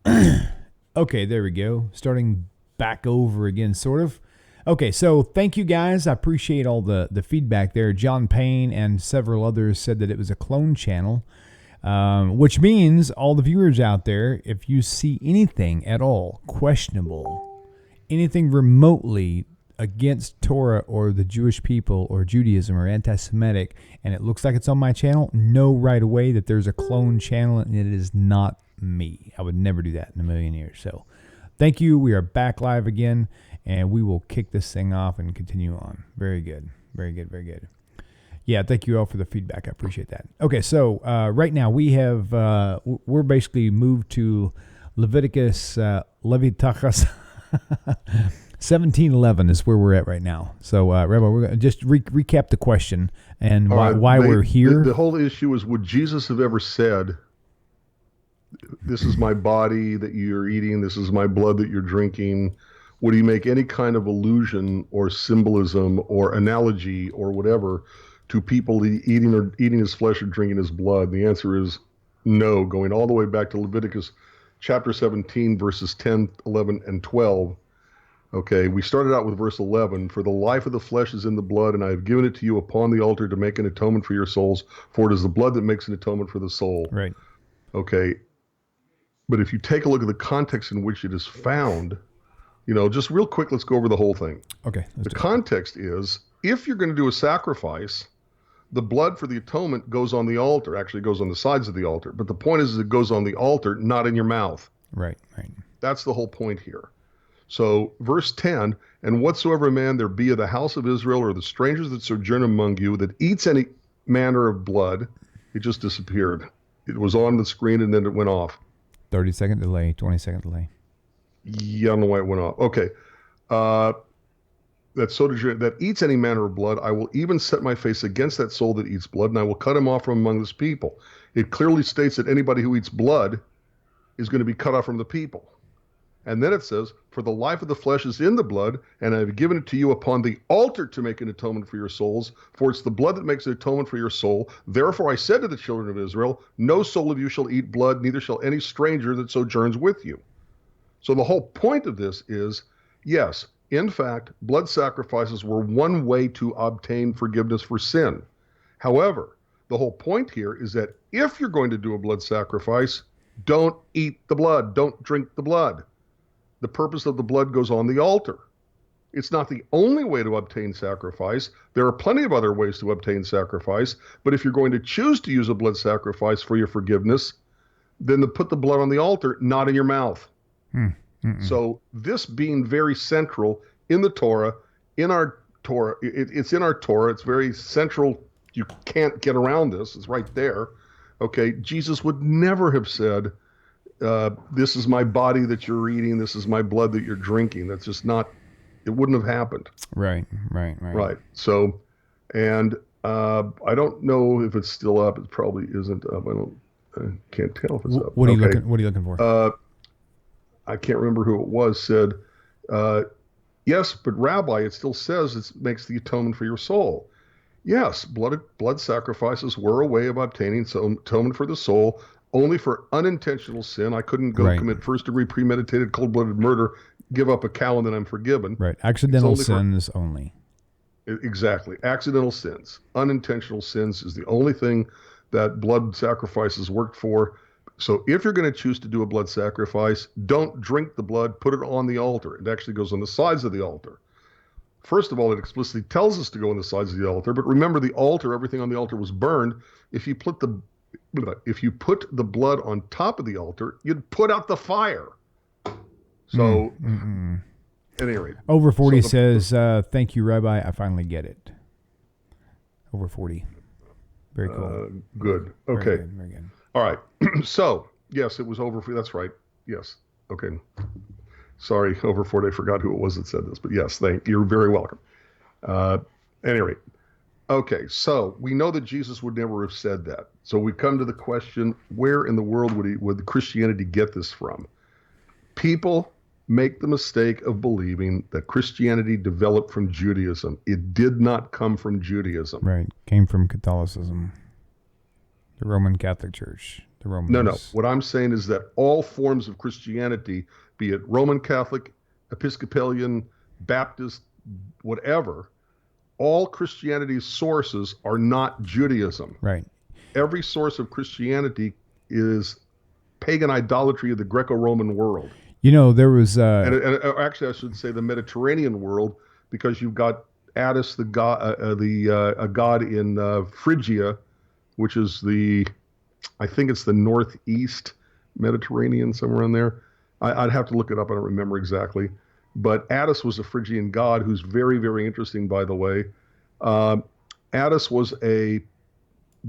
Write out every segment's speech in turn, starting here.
Okay, there we go. Starting back over again, sort of. Okay, so thank you guys. I appreciate all the feedback there. John Payne and several others said that it was a clone channel, which means all the viewers out there, if you see anything at all questionable, anything remotely against Torah or the Jewish people or Judaism or anti-Semitic, and it looks like it's on my channel, know right away that there's a clone channel and it is not me. I would never do that in a million years. So thank you. We are back live again, and we will kick this thing off and continue on. Very good. Very good. Very good. Yeah, thank you all for the feedback. I appreciate that. Okay, so right now we have, we're basically moved to Leviticus, Leviticus 17:11 is where we're at right now. So, Rabbi, we're going to just recap the question and why we're here. The whole issue is, would Jesus have ever said, this is my body that you're eating, this is my blood that you're drinking? Would he make any kind of allusion or symbolism or analogy or whatever to people eating his flesh or drinking his blood? And the answer is no, going all the way back to Leviticus chapter 17, verses 10, 11, and 12. Okay, we started out with verse 11. For the life of the flesh is in the blood, and I have given it to you upon the altar to make an atonement for your souls, for it is the blood that makes an atonement for the soul. Right. Okay, but if you take a look at the context in which it is found, just real quick, let's go over the whole thing. Okay. The context is, if you're going to do a sacrifice, the blood for the atonement goes on the altar. Actually, it goes on the sides of the altar. But the point is it goes on the altar, not in your mouth. Right. That's the whole point here. So, verse 10, and whatsoever man there be of the house of Israel or the strangers that sojourn among you that eats any manner of blood, it just disappeared. It was on the screen and then it went off. 30-second delay, 20-second delay. Yeah, I don't know why it went off. Okay. That eats any manner of blood, I will even set my face against that soul that eats blood, and I will cut him off from among this people. It clearly states that anybody who eats blood is going to be cut off from the people. And then it says, for the life of the flesh is in the blood, and I have given it to you upon the altar to make an atonement for your souls, for it's the blood that makes an atonement for your soul. Therefore I said to the children of Israel, no soul of you shall eat blood, neither shall any stranger that sojourns with you. So the whole point of this is, yes, in fact, blood sacrifices were one way to obtain forgiveness for sin. However, the whole point here is that if you're going to do a blood sacrifice, don't eat the blood, don't drink the blood. The purpose of the blood goes on the altar. It's not the only way to obtain sacrifice. There are plenty of other ways to obtain sacrifice, but if you're going to choose to use a blood sacrifice for your forgiveness, then put the blood on the altar, not in your mouth. So this being very central in the Torah, in our Torah, it's in our Torah, it's very central. You can't get around this. It's right there. Okay, Jesus would never have said, this is my body that you're eating, this is my blood that you're drinking. That's just not, it wouldn't have happened. Right. So, and I don't know if it's still up. It probably isn't up. I can't tell if it's up. What are you looking for? I can't remember who it was, said, yes, but Rabbi, it still says it makes the atonement for your soul. Yes, blood sacrifices were a way of obtaining atonement for the soul, only for unintentional sin. I couldn't go commit first-degree premeditated cold-blooded murder, give up a cow, and then I'm forgiven. Right, accidental sins only. Exactly, accidental sins. Unintentional sins is the only thing that blood sacrifices worked for. So if you're going to choose to do a blood sacrifice, don't drink the blood, put it on the altar. It actually goes on the sides of the altar. First of all, it explicitly tells us to go on the sides of the altar, but remember the altar, everything on the altar was burned. If you put the blood on top of the altar, you'd put out the fire. So, at any rate. Over 40 says, thank you, Rabbi, I finally get it. Over 40. Very cool. Good. Okay. Very good. All right. So, yes, it was over. That's right. Yes. Okay. Sorry, over 40. I forgot who it was that said this, but yes, you're very welcome. At any rate. Okay, so we know that Jesus would never have said that. So we come to the question, where in the world would Christianity get this from? People make the mistake of believing that Christianity developed from Judaism. It did not come from Judaism. Right, came from Catholicism, the Roman Catholic Church, the Romans. No. What I'm saying is that all forms of Christianity, be it Roman Catholic, Episcopalian, Baptist, whatever, all Christianity's sources are not Judaism. Right. Every source of Christianity is pagan idolatry of the Greco-Roman world. There was... and actually, I should say the Mediterranean world, because you've got Attis, the god, a god in Phrygia, which is I think it's the northeast Mediterranean, somewhere in there. I'd have to look it up. I don't remember exactly. But Attis was a Phrygian god who's very, very interesting, by the way. Attis was a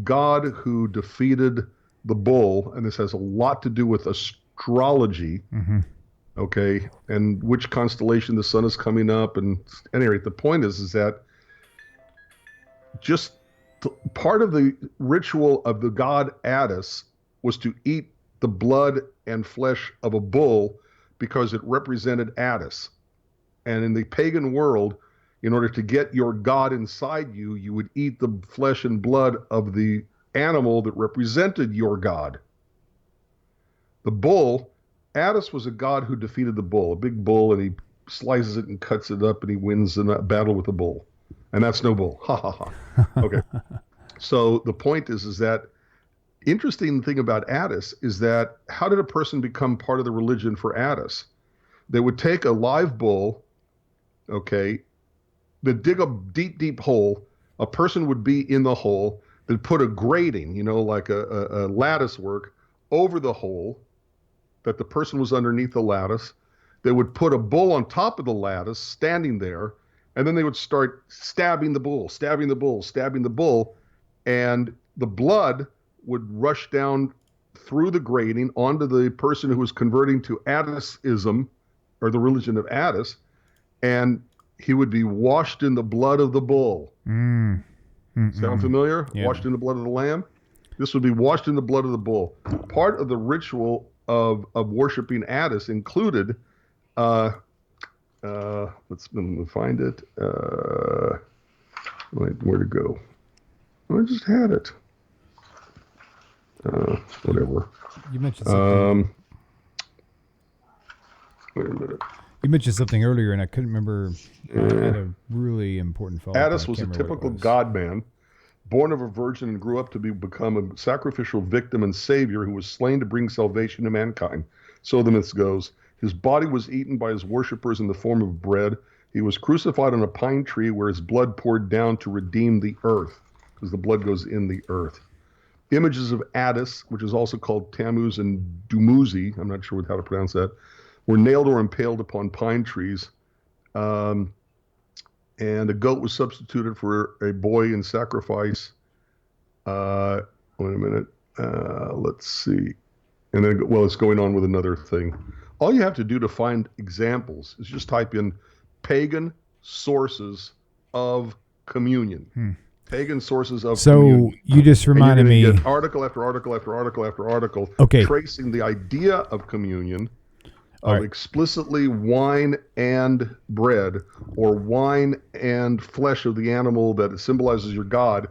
god who defeated the bull, and this has a lot to do with astrology, okay, and which constellation the sun is coming up. And at any rate, the point is that just part of the ritual of the god Attis was to eat the blood and flesh of a bull because it represented Attis. And in the pagan world, in order to get your god inside you, you would eat the flesh and blood of the animal that represented your god. The bull, Attis was a god who defeated the bull, a big bull, and he slices it and cuts it up, and he wins in a battle with the bull. And that's no bull. Ha, ha, ha. Okay. So the point is that interesting thing about Attis is that how did a person become part of the religion for Attis? They would take a live bull, okay, they'd dig a deep, deep hole. A person would be in the hole. They'd put a grating, like a lattice work over the hole that the person was underneath the lattice. They would put a bull on top of the lattice standing there, and then they would start stabbing the bull, stabbing the bull, stabbing the bull, and the blood would rush down through the grating onto the person who was converting to Attisism, or the religion of Attis, and he would be washed in the blood of the bull. Sound familiar? Yeah. Washed in the blood of the lamb? This would be washed in the blood of the bull. Part of the ritual of worshiping Attis included, let me find it. Where to go? I just had it. Whatever. You mentioned something. Wait a minute. You mentioned something earlier, and I couldn't remember. I had a really important follow-up. Attis was a typical god-man, born of a virgin and grew up to become a sacrificial victim and savior who was slain to bring salvation to mankind. So the myth goes. His body was eaten by his worshippers in the form of bread. He was crucified on a pine tree where his blood poured down to redeem the earth, because the blood goes in the earth. Images of Attis, which is also called Tammuz and Dumuzi, I'm not sure how to pronounce that, were nailed or impaled upon pine trees. And a goat was substituted for a boy in sacrifice. Wait a minute. Let's see. And then, it's going on with another thing. All you have to do to find examples is just type in pagan sources of communion. Pagan sources of communion. So you just reminded me. Get article after article after article after article, tracing the idea of communion, of explicitly wine and bread, or wine and flesh of the animal that symbolizes your God,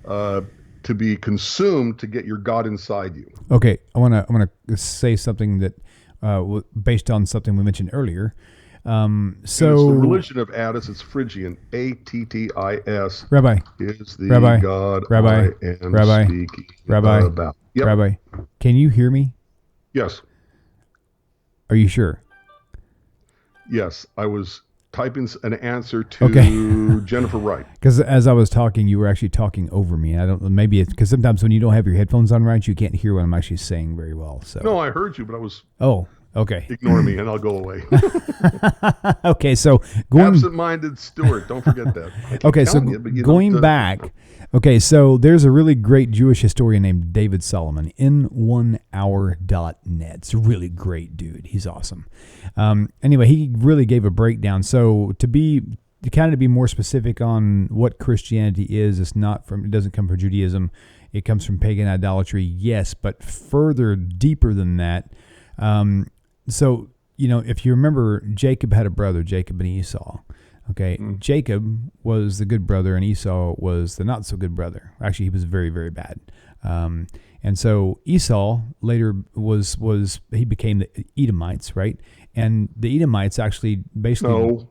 to be consumed to get your God inside you. Okay, I want to say something that based on something we mentioned earlier. So it's the religion of Attis. It's Phrygian, Attis. Rabbi is the Rabbi, God Rabbi, I am Rabbi, speaking Rabbi, about. Yep. Rabbi, can you hear me? Yes. Are you sure? Yes, I was typing an answer to Jennifer Wright. Because as I was talking, you were actually talking over me. I don't know. Maybe it's because sometimes when you don't have your headphones on right, you can't hear what I'm actually saying very well. So no, I heard you, but I was. Oh, okay. Ignore me, and I'll go away. Okay, so absent-minded Stuart. Don't forget that. Okay, so going back. Okay, so there's a really great Jewish historian named David Solomon, in1hour.net. It's a really great dude. He's awesome. Anyway, he really gave a breakdown. So to be more specific on what Christianity is, it doesn't come from Judaism. It comes from pagan idolatry, yes, but further deeper than that. So, if you remember, Jacob had a brother, Jacob and Esau. Okay, Jacob was the good brother, and Esau was the not so good brother. Actually, he was very, very bad. And so Esau later he became the Edomites, right? And the Edomites actually basically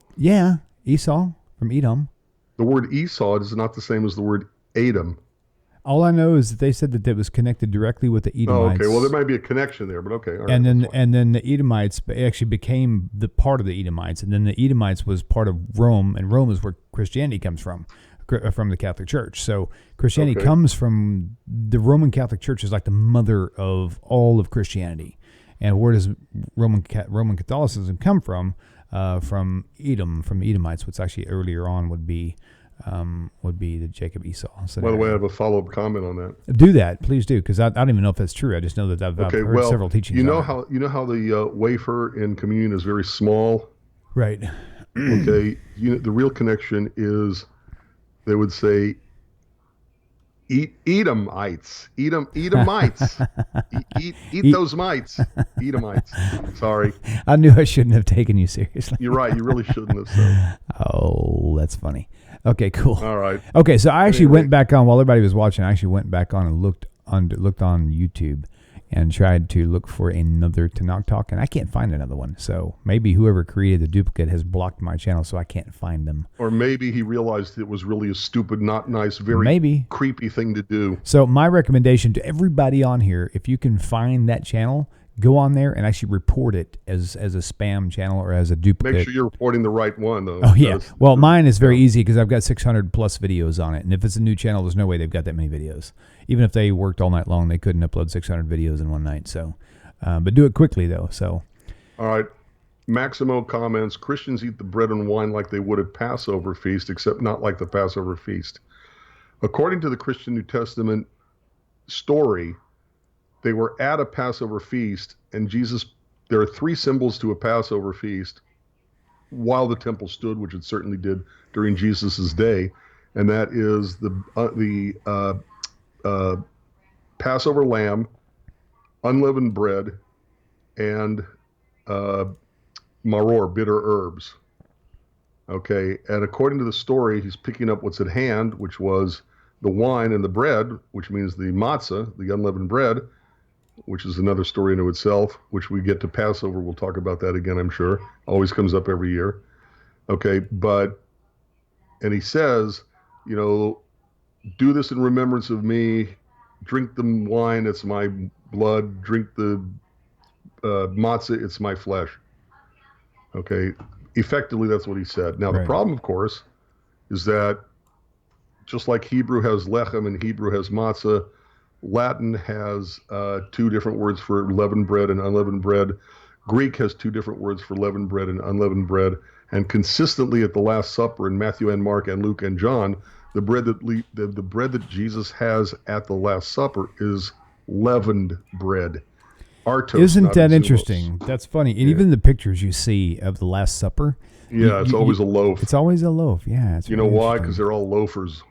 Esau from Edom. The word Esau is not the same as the word Edom. All I know is that they said that it was connected directly with the Edomites. Oh, okay. Well, there might be a connection there, but okay. All right, and then the Edomites actually became the part of the Edomites, and then the Edomites was part of Rome, and Rome is where Christianity comes from the Catholic Church. So Christianity comes from the Roman Catholic Church is like the mother of all of Christianity. And where does Roman Catholicism come from? From Edom, from the Edomites, which actually earlier on would be the Jacob Esau. So by the way, I have a follow-up comment on that. Do that, please do, because I don't even know if that's true. I just know that I've heard several teachings. You know how the wafer in communion is very small, right? Okay, the real connection is they would say Edomites, eat those mites, Edomites. Sorry, I knew I shouldn't have taken you seriously. You're right. You really shouldn't have said. Oh, that's funny. Okay, cool. All right. Okay, so I actually went back on while everybody was watching. I actually went back on and looked on YouTube and tried to look for another Tanakh talk, and I can't find another one. So maybe whoever created the duplicate has blocked my channel, so I can't find them. Or maybe he realized it was really a stupid, not nice, very creepy thing to do. So my recommendation to everybody on here, if you can find that channel, go on there and actually report it as a spam channel or as a duplicate. Make sure you're reporting the right one, though. Oh, yeah. Well, mine is very easy because I've got 600 plus videos on it. And if it's a new channel, there's no way they've got that many videos. Even if they worked all night long, they couldn't upload 600 videos in one night. So, but do it quickly, though. So, all right. Maximo comments, Christians eat the bread and wine like they would at Passover feast, except not like the Passover feast. According to the Christian New Testament story, they were at a Passover feast, and there are three symbols to a Passover feast while the temple stood, which it certainly did during Jesus's day, and that is the Passover lamb, unleavened bread, and maror, bitter herbs. Okay, and according to the story, he's picking up what's at hand, which was the wine and the bread, which means the matzah, the unleavened bread, which is another story into itself, which we get to Passover. We'll talk about that again, I'm sure. Always comes up every year. Okay, and he says, do this in remembrance of me. Drink the wine, it's my blood. Drink the matzah, it's my flesh. Okay, effectively, that's what he said. Now, the problem, of course, is that just like Hebrew has lechem and Hebrew has matzah, Latin has two different words for leavened bread and unleavened bread. Greek has two different words for leavened bread and unleavened bread. And consistently at the Last Supper in Matthew and Mark and Luke and John, the bread that Jesus has at the Last Supper is leavened bread. Artos, isn't that interesting? That's funny. And even the pictures you see of the Last Supper. Yeah, it's always a loaf. It's always a loaf. Yeah. It's really why? Because they're all loafers.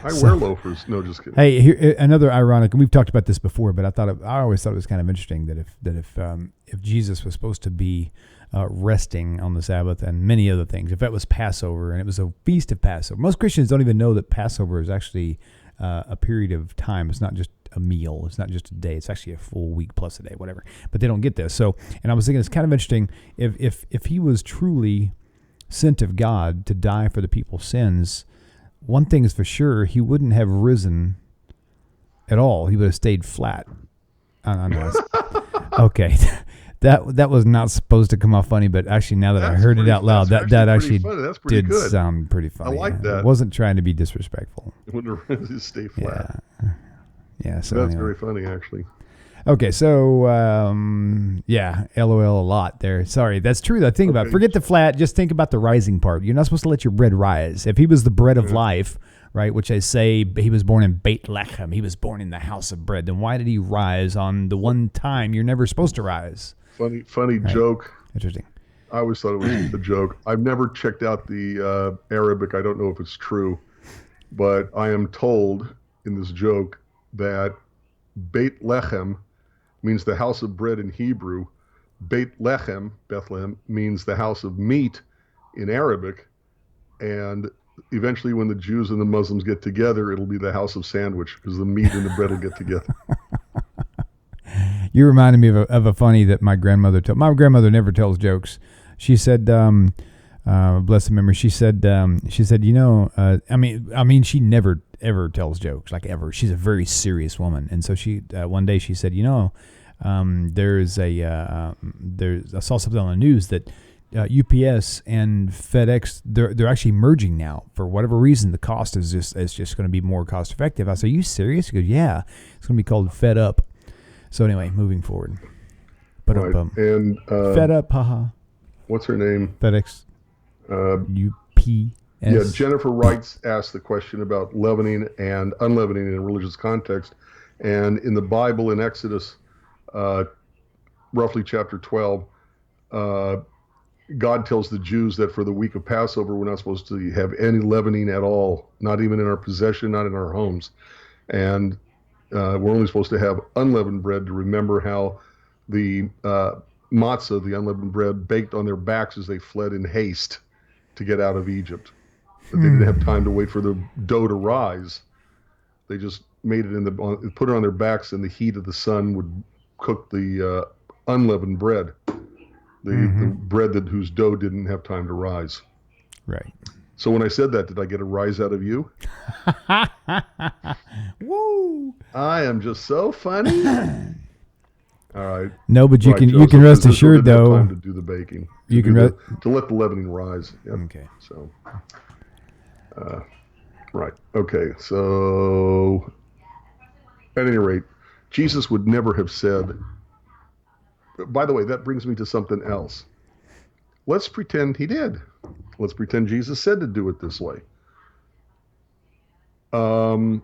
I wear loafers. No, just kidding. Hey, here, another ironic, and we've talked about this before, but I always thought it was kind of interesting that if Jesus was supposed to be resting on the Sabbath and many other things, if that was Passover and it was a feast of Passover, most Christians don't even know that Passover is actually a period of time. It's not just a meal. It's not just a day. It's actually a full week plus a day, whatever. But they don't get this. So, and I was thinking it's kind of interesting if he was truly sent of God to die for the people's sins. One thing is for sure, he wouldn't have risen at all. He would have stayed flat. I know. Okay. That was not supposed to come off funny, but actually now that I heard it out loud, that actually did good. Sound pretty funny. I like that. I wasn't trying to be disrespectful. It wouldn't have stay flat. Yeah. So that's very funny, actually. Okay, so LOL a lot there. Sorry, that's true. The thing about forget the flat. Just think about the rising part. You're not supposed to let your bread rise. If he was the bread of life, right? Which I say he was born in Beit Lechem. He was born in the house of bread. Then why did he rise on the one time you're never supposed to rise? Funny joke. Interesting. I always thought it was a joke. I've never checked out the Arabic. I don't know if it's true, but I am told in this joke that Beit Lechem means the house of bread in Hebrew. Beit Lechem, Bethlehem, means the house of meat in Arabic, and eventually when the Jews and the Muslims get together, it'll be the house of sandwich, because the meat and the bread will get together. You reminded me of a funny that my grandmother told. My grandmother never tells jokes. She said, bless her memory. She said, you know, I mean, she never ever tells jokes, like ever. She's a very serious woman, and so she one day she said, you know, I saw something on the news that UPS and FedEx they're actually merging now for whatever reason. The cost is just going to be more cost effective. I said, are you serious? He goes, yeah, it's going to be called Fed Up. So anyway, moving forward. But right. And Fed Up, haha. What's her name? FedEx. UPS. Yeah, Jennifer Wrights asked the question about leavening and unleavening in a religious context. And in the Bible, in Exodus, roughly chapter 12, God tells the Jews that for the week of Passover, we're not supposed to have any leavening at all, not even in our possession, not in our homes. And we're only supposed to have unleavened bread to remember how the matzah, the unleavened bread, baked on their backs as they fled in haste to get out of Egypt. But they didn't have time to wait for the dough to rise. They just made it put it on their backs, and the heat of the sun would cook the unleavened bread, the bread whose dough didn't have time to rise. Right. So when I said that, did I get a rise out of you? Woo! I am just so funny. All right. No, but Joseph, you can rest assured though. Time to do the baking. To let the leavening rise. Yep. Okay. So. Right. Okay. So, at any rate, Jesus would never have said. By the way, that brings me to something else. Let's pretend he did. Let's pretend Jesus said to do it this way. Roman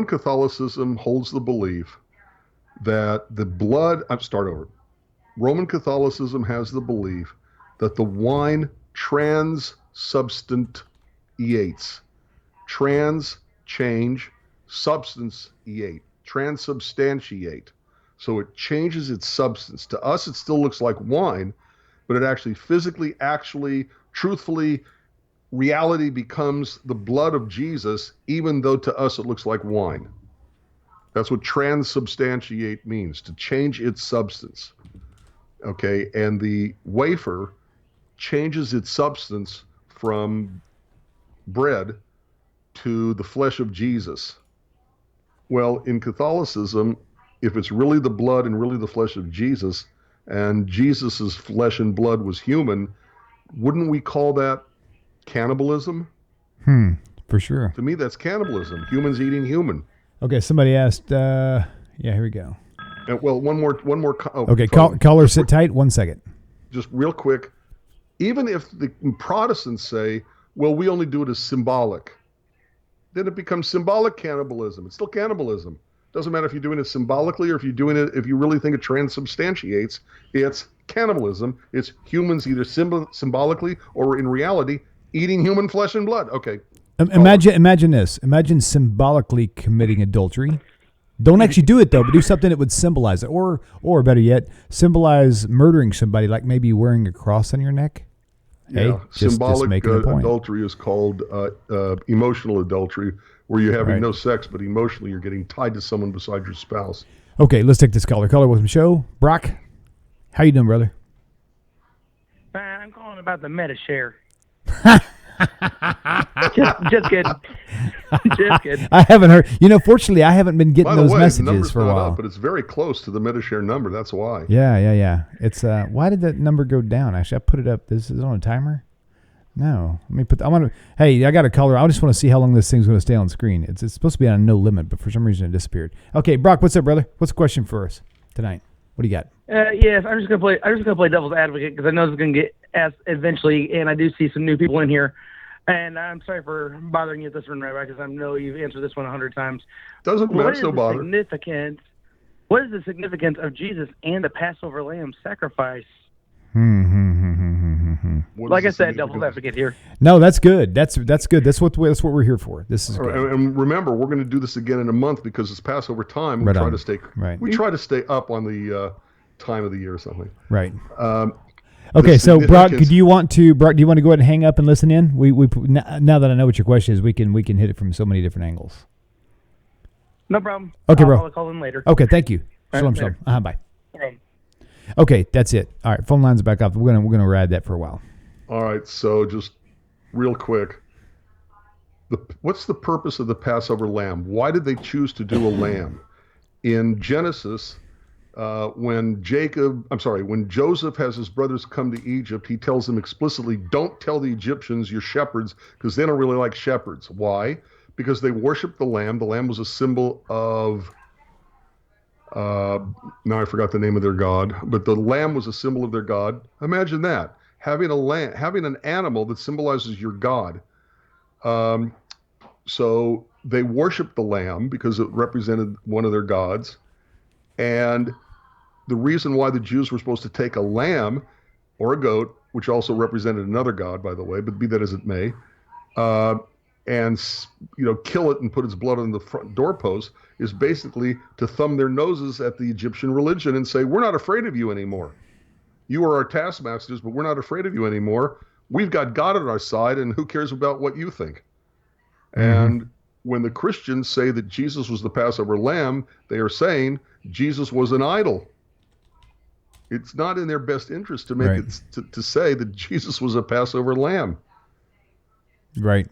Catholicism holds the belief that the blood. Start over. Roman Catholicism has the belief that the wine transubstantiates. Trans, change, substantiate. Transubstantiate. So it changes its substance. To us, it still looks like wine, but it actually physically, actually, truthfully, reality becomes the blood of Jesus, even though to us it looks like wine. That's what transubstantiate means, to change its substance. Okay, and the wafer changes its substance from bread to the flesh of Jesus. Well, in Catholicism, if it's really the blood and really the flesh of Jesus, and Jesus's flesh and blood was human, wouldn't we call that cannibalism? For sure. To me, that's cannibalism. Humans eating human. Okay, somebody asked. Yeah, here we go. Well, one more. Okay, caller, sit tight. 1 second. Just real quick. Even if the Protestants say, well, we only do it as symbolic, then it becomes symbolic cannibalism. It's still cannibalism. Doesn't matter if you're doing it symbolically or if if you really think it transubstantiates, it's cannibalism. It's humans either symbolically or in reality eating human flesh and blood. Okay. Imagine this. Imagine symbolically committing adultery. Don't actually do it though, but do something that would symbolize it, or better yet, symbolize murdering somebody, like maybe wearing a cross on your neck. Yeah, symbolic adultery is called emotional adultery, where you're having no sex, but emotionally you're getting tied to someone beside your spouse. Okay, let's take this caller. Caller, welcome to the show. Brock, how you doing, brother? Fine. I'm calling about the MetaShare. just kidding. Just kidding. I haven't heard. Fortunately, I haven't been getting those messages for a while. But it's very close to the MetaShare number. That's why. Yeah. It's why did that number go down? Actually, I put it up. This is on a timer. No, let me put. Hey, I got a caller. I just want to see how long this thing's going to stay on screen. It's supposed to be on no limit, but for some reason it disappeared. Okay, Brock, what's up, brother? What's the question for us tonight? What do you got? Yes, I'm just gonna play devil's advocate because I know it's gonna get asked eventually, and I do see some new people in here. And I'm sorry for bothering you with this one, Rabbi, because I know you've answered this one 100 times. Doesn't matter, no bother. What is the significance of Jesus and the Passover lamb sacrifice? Like I said, devil's advocate here. No, that's good. That's good. That's what we're here for. This is good. And remember, we're going to do this again in a month because it's Passover time. We try to stay up on the time of the year or something. Right. Okay, so Brock, do you want to go ahead and hang up and listen in? We now that I know what your question is, we can hit it from so many different angles. No problem. Okay, bro. I'll call in later. Okay, thank you. Right, Shalom. Bye. No problem. Okay, that's it. All right, phone lines are back up. We're gonna ride that for a while. All right, so just real quick, what's the purpose of the Passover lamb? Why did they choose to do a lamb? In Genesis, when Joseph has his brothers come to Egypt, he tells them explicitly, don't tell the Egyptians you're shepherds, because they don't really like shepherds. Why? Because they worshiped the lamb. The lamb was a symbol of, now I forgot the name of their god, but the lamb was a symbol of their god. Imagine that, having an animal that symbolizes your god. So they worshiped the lamb because it represented one of their gods. And the reason why the Jews were supposed to take a lamb or a goat, which also represented another god, by the way, but be that as it may, and kill it and put its blood on the front doorpost, is basically to thumb their noses at the Egyptian religion and say, we're not afraid of you anymore. You are our taskmasters, but we're not afraid of you anymore. We've got God on our side, and who cares about what you think? And when the Christians say that Jesus was the Passover lamb, they are saying Jesus was an idol. It's not in their best interest to make it to say that Jesus was a Passover lamb. Right.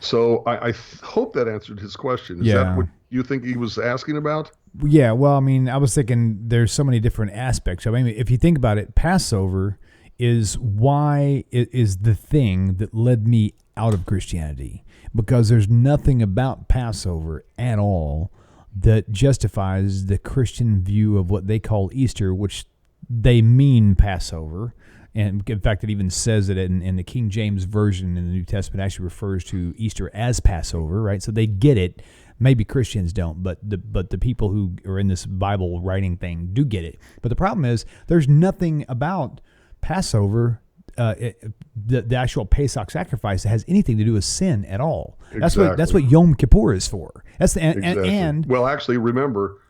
So I hope that answered his question. Is that what you think he was asking about? Yeah, well, I mean, I was thinking there's so many different aspects. I mean, if you think about it, Passover is the thing that led me out of Christianity, because there's nothing about Passover at all that justifies the Christian view of what they call Easter, which they mean Passover. And in fact, it even says it in the King James Version in the New Testament actually refers to Easter as Passover, right? So they get it. Maybe Christians don't, but the people who are in this Bible writing thing do get it. But the problem is there's nothing about Passover, the actual Pesach sacrifice, that has anything to do with sin at all. Exactly. That's what Yom Kippur is for. Well, actually, remember,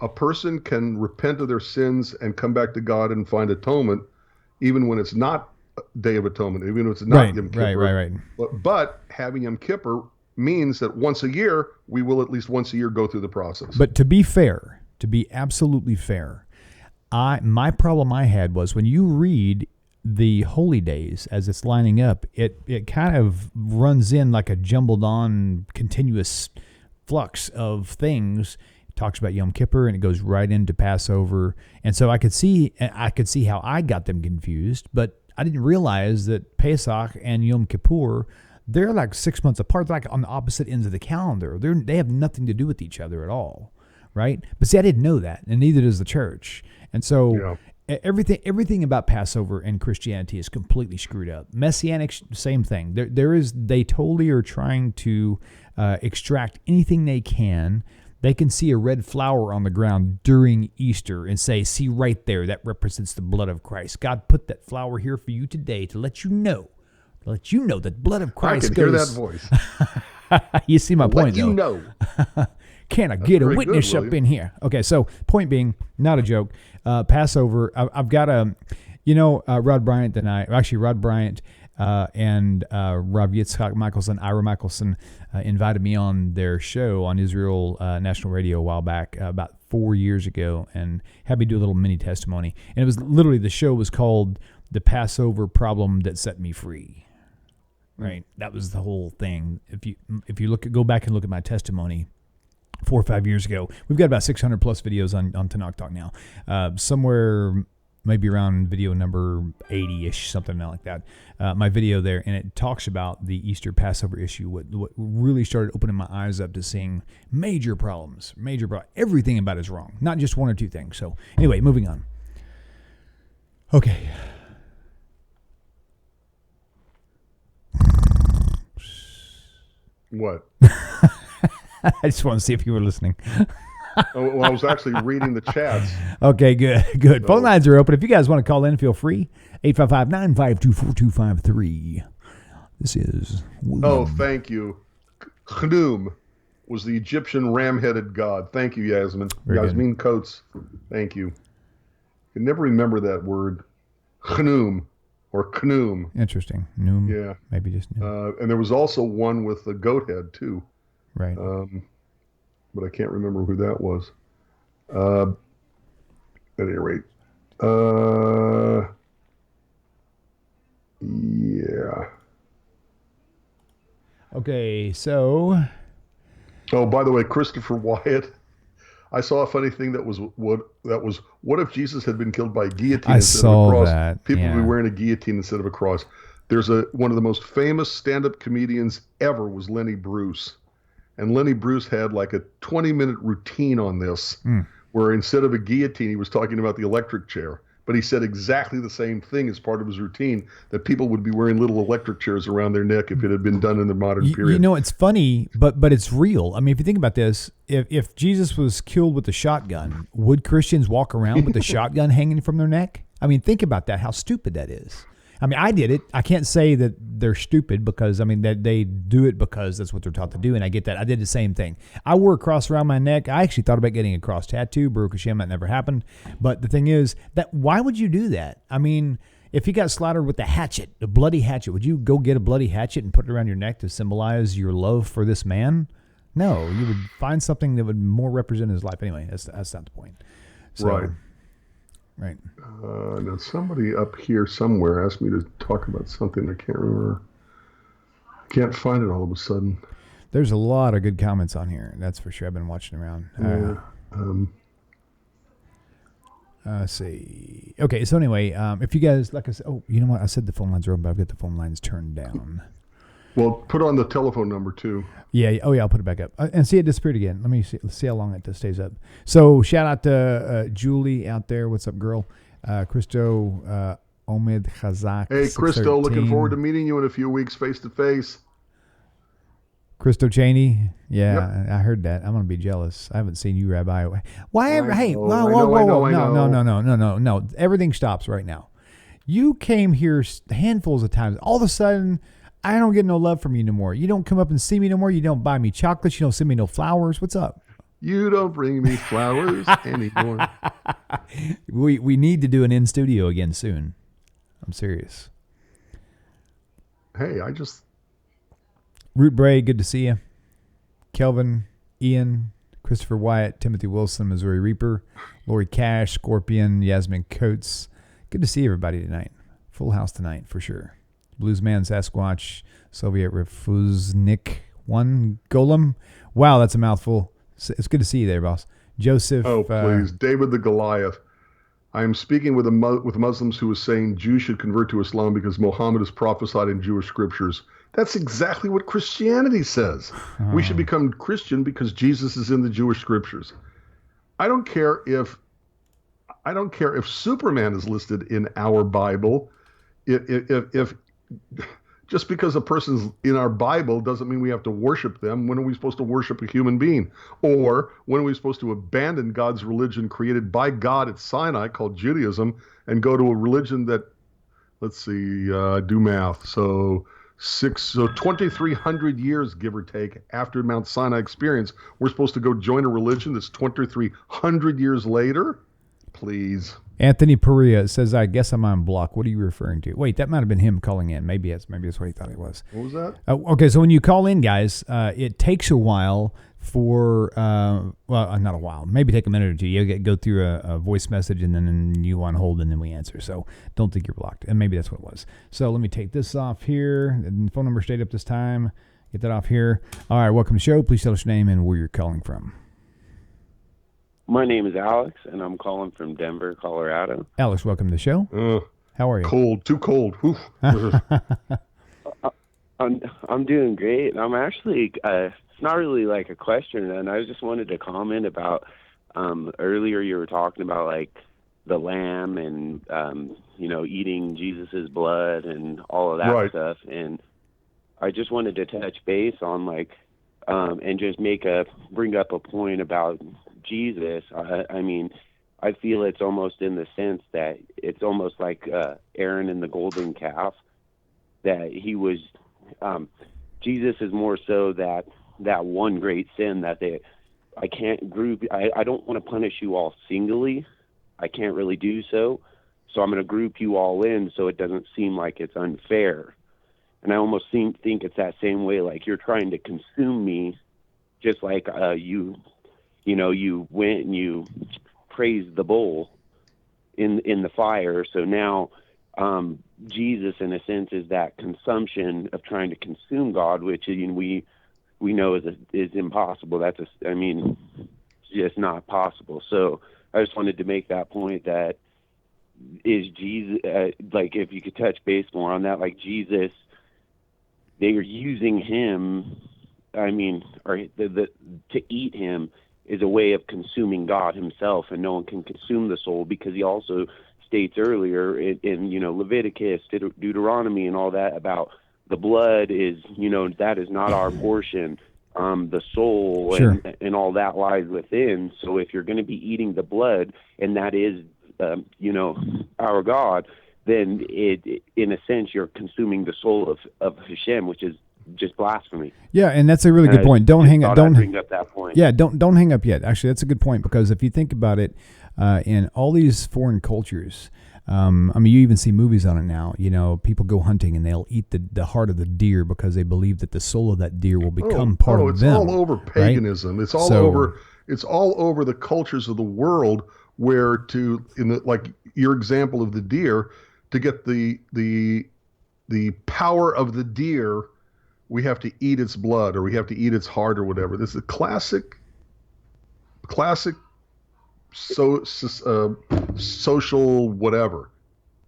a person can repent of their sins and come back to God and find atonement, even when it's not Day of Atonement, even if it's not Yom Kippur. Right. But having Yom Kippur means that once a year, we will at least once a year go through the process. But to be absolutely fair, my problem I had was when you read the holy days as it's lining up, it kind of runs in like a jumbled on continuous flux of things. It talks about Yom Kippur and it goes right into Passover. And so I could see how I got them confused, but I didn't realize that Pesach and Yom Kippur, they're like 6 months apart. They're like on the opposite ends of the calendar. They have nothing to do with each other at all, right? But see, I didn't know that, and neither does the church. And so everything about Passover and Christianity is completely screwed up. Messianic, same thing. They totally are trying to extract anything they can. They can see a red flower on the ground during Easter and say, see right there, that represents the blood of Christ. God put that flower here for you today to let you know that blood of Christ I can hear that voice. You see my point, though. Let you know. Can I get a witness up in here? Okay, so point being, not a joke, Passover, I've got Rod Bryant and Rod Bryant and Rav Yitzchak Michaelson, Ira Michaelson, invited me on their show on Israel National Radio a while back, about 4 years ago, and had me do a little mini testimony. And it was literally, the show was called The Passover Problem That Set Me Free. Right? That was the whole thing. If you go back and look at my testimony 4 or 5 years ago, we've got about 600 plus videos on Tanakh Talk now. Somewhere maybe around video number 80-ish, something like that. My video there, and it talks about the Easter Passover issue. What really started opening my eyes up to seeing major problems. Everything about it is wrong, not just one or two things. So anyway, moving on. Okay. What? I just want to see if you were listening. Well, I was actually reading the chats. Okay, good. So, phone lines are open. If you guys want to call in, feel free. 855-952-4253. This is William. Oh, thank you. Khnum was the Egyptian ram-headed god. Thank you, Yasmin. Very Yasmin good. Coates. Thank you. I can never remember that word. Chnum or Knum. Interesting. Noom. Yeah. Maybe just Noom. And there was also one with the goat head too. Right. But I can't remember who that was. At any rate. Yeah. Okay, so. Oh, by the way, Christopher Wyatt. I saw a funny thing that was what if Jesus had been killed by a guillotine instead of a cross? That. People yeah. would be wearing a guillotine instead of a cross. There's one of the most famous stand-up comedians ever was Lenny Bruce. And Lenny Bruce had like a 20-minute routine on this where instead of a guillotine, he was talking about the electric chair. But he said exactly the same thing as part of his routine, that people would be wearing little electric chairs around their neck if it had been done in the modern period. You know, it's funny, but it's real. I mean, if you think about this, if Jesus was killed with a shotgun, would Christians walk around with the shotgun hanging from their neck? I mean, think about that, how stupid that is. I mean, I did it. I can't say that they're stupid because, I mean, that they do it because that's what they're taught to do, and I get that. I did the same thing. I wore a cross around my neck. I actually thought about getting a cross tattoo. Baruch Hashem, that never happened. But the thing is, that why would you do that? I mean, if he got slaughtered with a hatchet, a bloody hatchet, would you go get a bloody hatchet and put it around your neck to symbolize your love for this man? No, you would find something that would more represent his life. Anyway, that's not the point. So, right. Right. Now somebody up here somewhere asked me to talk about something. I can't remember. I can't find it all of a sudden. There's a lot of good comments on here. That's for sure. I've been watching around. Let's see. Okay, so anyway, if you guys, like I said, oh, you know what? I said the phone lines are open, but I've got the phone lines turned down. Well, put on the telephone number too. Yeah. Oh, yeah. I'll put it back up. And see, it disappeared again. Let me see. Let's see how long it stays up. So shout out to Julie out there. What's up, girl? Christo Omid Chazak. Hey, Christo, looking forward to meeting you in a few weeks face to face. Christo Cheney. Yeah, yep. I heard that. I'm going to be jealous. I haven't seen you, Rabbi. Why? Hey, whoa. No. Everything stops right now. You came here handfuls of times. All of a sudden, I don't get no love from you no more. You don't come up and see me no more. You don't buy me chocolates. You don't send me no flowers. What's up? You don't bring me flowers anymore. We need to do an in-studio again soon. I'm serious. Hey, Root Bray, good to see you. Kelvin, Ian, Christopher Wyatt, Timothy Wilson, Missouri Reaper, Lori Cash, Scorpion, Yasmin Coates. Good to see everybody tonight. Full house tonight for sure. Bluesman Sasquatch, Soviet Refuznik, one Golem. Wow, that's a mouthful. It's good to see you there, boss. Joseph. Oh, please. David the Goliath. I am speaking with Muslims who is saying Jews should convert to Islam because Muhammad is prophesied in Jewish scriptures. That's exactly what Christianity says. We should become Christian because Jesus is in the Jewish scriptures. I don't care if Superman is listed in our Bible. If just because a person's in our Bible doesn't mean we have to worship them. When are we supposed to worship a human being? Or when are we supposed to abandon God's religion created by God at Sinai called Judaism and go to a religion that, let's see, do math. So 2,300 years, give or take, after Mount Sinai experience, we're supposed to go join a religion that's 2,300 years later? Please. Anthony Perea says, I guess I'm on block. What are you referring to? Wait, that might have been him calling in. Maybe that's what he thought it was. What was that? Okay, so when you call in, guys, it takes a while for, not a while. Maybe take a minute or two. You go through a voice message, and then you on hold, and then we answer. So don't think you're blocked. And maybe that's what it was. So let me take this off here. The phone number stayed up this time. Get that off here. All right, welcome to the show. Please tell us your name and where you're calling from. My name is Alex, and I'm calling from Denver, Colorado. Alex, welcome to the show. How are you? Cold, too cold. I'm doing great. I'm actually, it's not really like a question, and I just wanted to comment about, earlier you were talking about like the lamb and, eating Jesus's blood and all of that stuff. And I just wanted to touch base on like, and just bring up a point about Jesus. I mean, I feel it's almost in the sense that it's almost like Aaron and the golden calf, that he was, Jesus is more so that one great sin that I can't group. I don't want to punish you all singly. I can't really do so. So I'm going to group you all in so it doesn't seem like it's unfair. And I almost think it's that same way, like you're trying to consume me, just like you went and you praised the bull in the fire. So now Jesus, in a sense, is that consumption of trying to consume God, which we know is impossible. It's just not possible. So I just wanted to make that point that is Jesus, like if you could touch base more on that, like Jesus, they are using him, to eat him is a way of consuming God himself, and no one can consume the soul, because he also states earlier in Leviticus, Deuteronomy, and all that about the blood is, that is not our portion. The soul Sure. and all that lies within. So if you're going to be eating the blood, and that is, our God, then in a sense, you're consuming the soul of Hashem, which is just blasphemy. Yeah, and that's a really good point. Don't hang up. Don't bring up that point. Yeah, don't hang up yet. Actually, that's a good point, because if you think about it, in all these foreign cultures, you even see movies on it now. People go hunting and they'll eat the heart of the deer because they believe that the soul of that deer will become part of them. It's all over paganism. Right? It's all over the cultures of the world, where like your example of the deer, to get the power of the deer, we have to eat its blood, or we have to eat its heart, or whatever. This is a classic social whatever.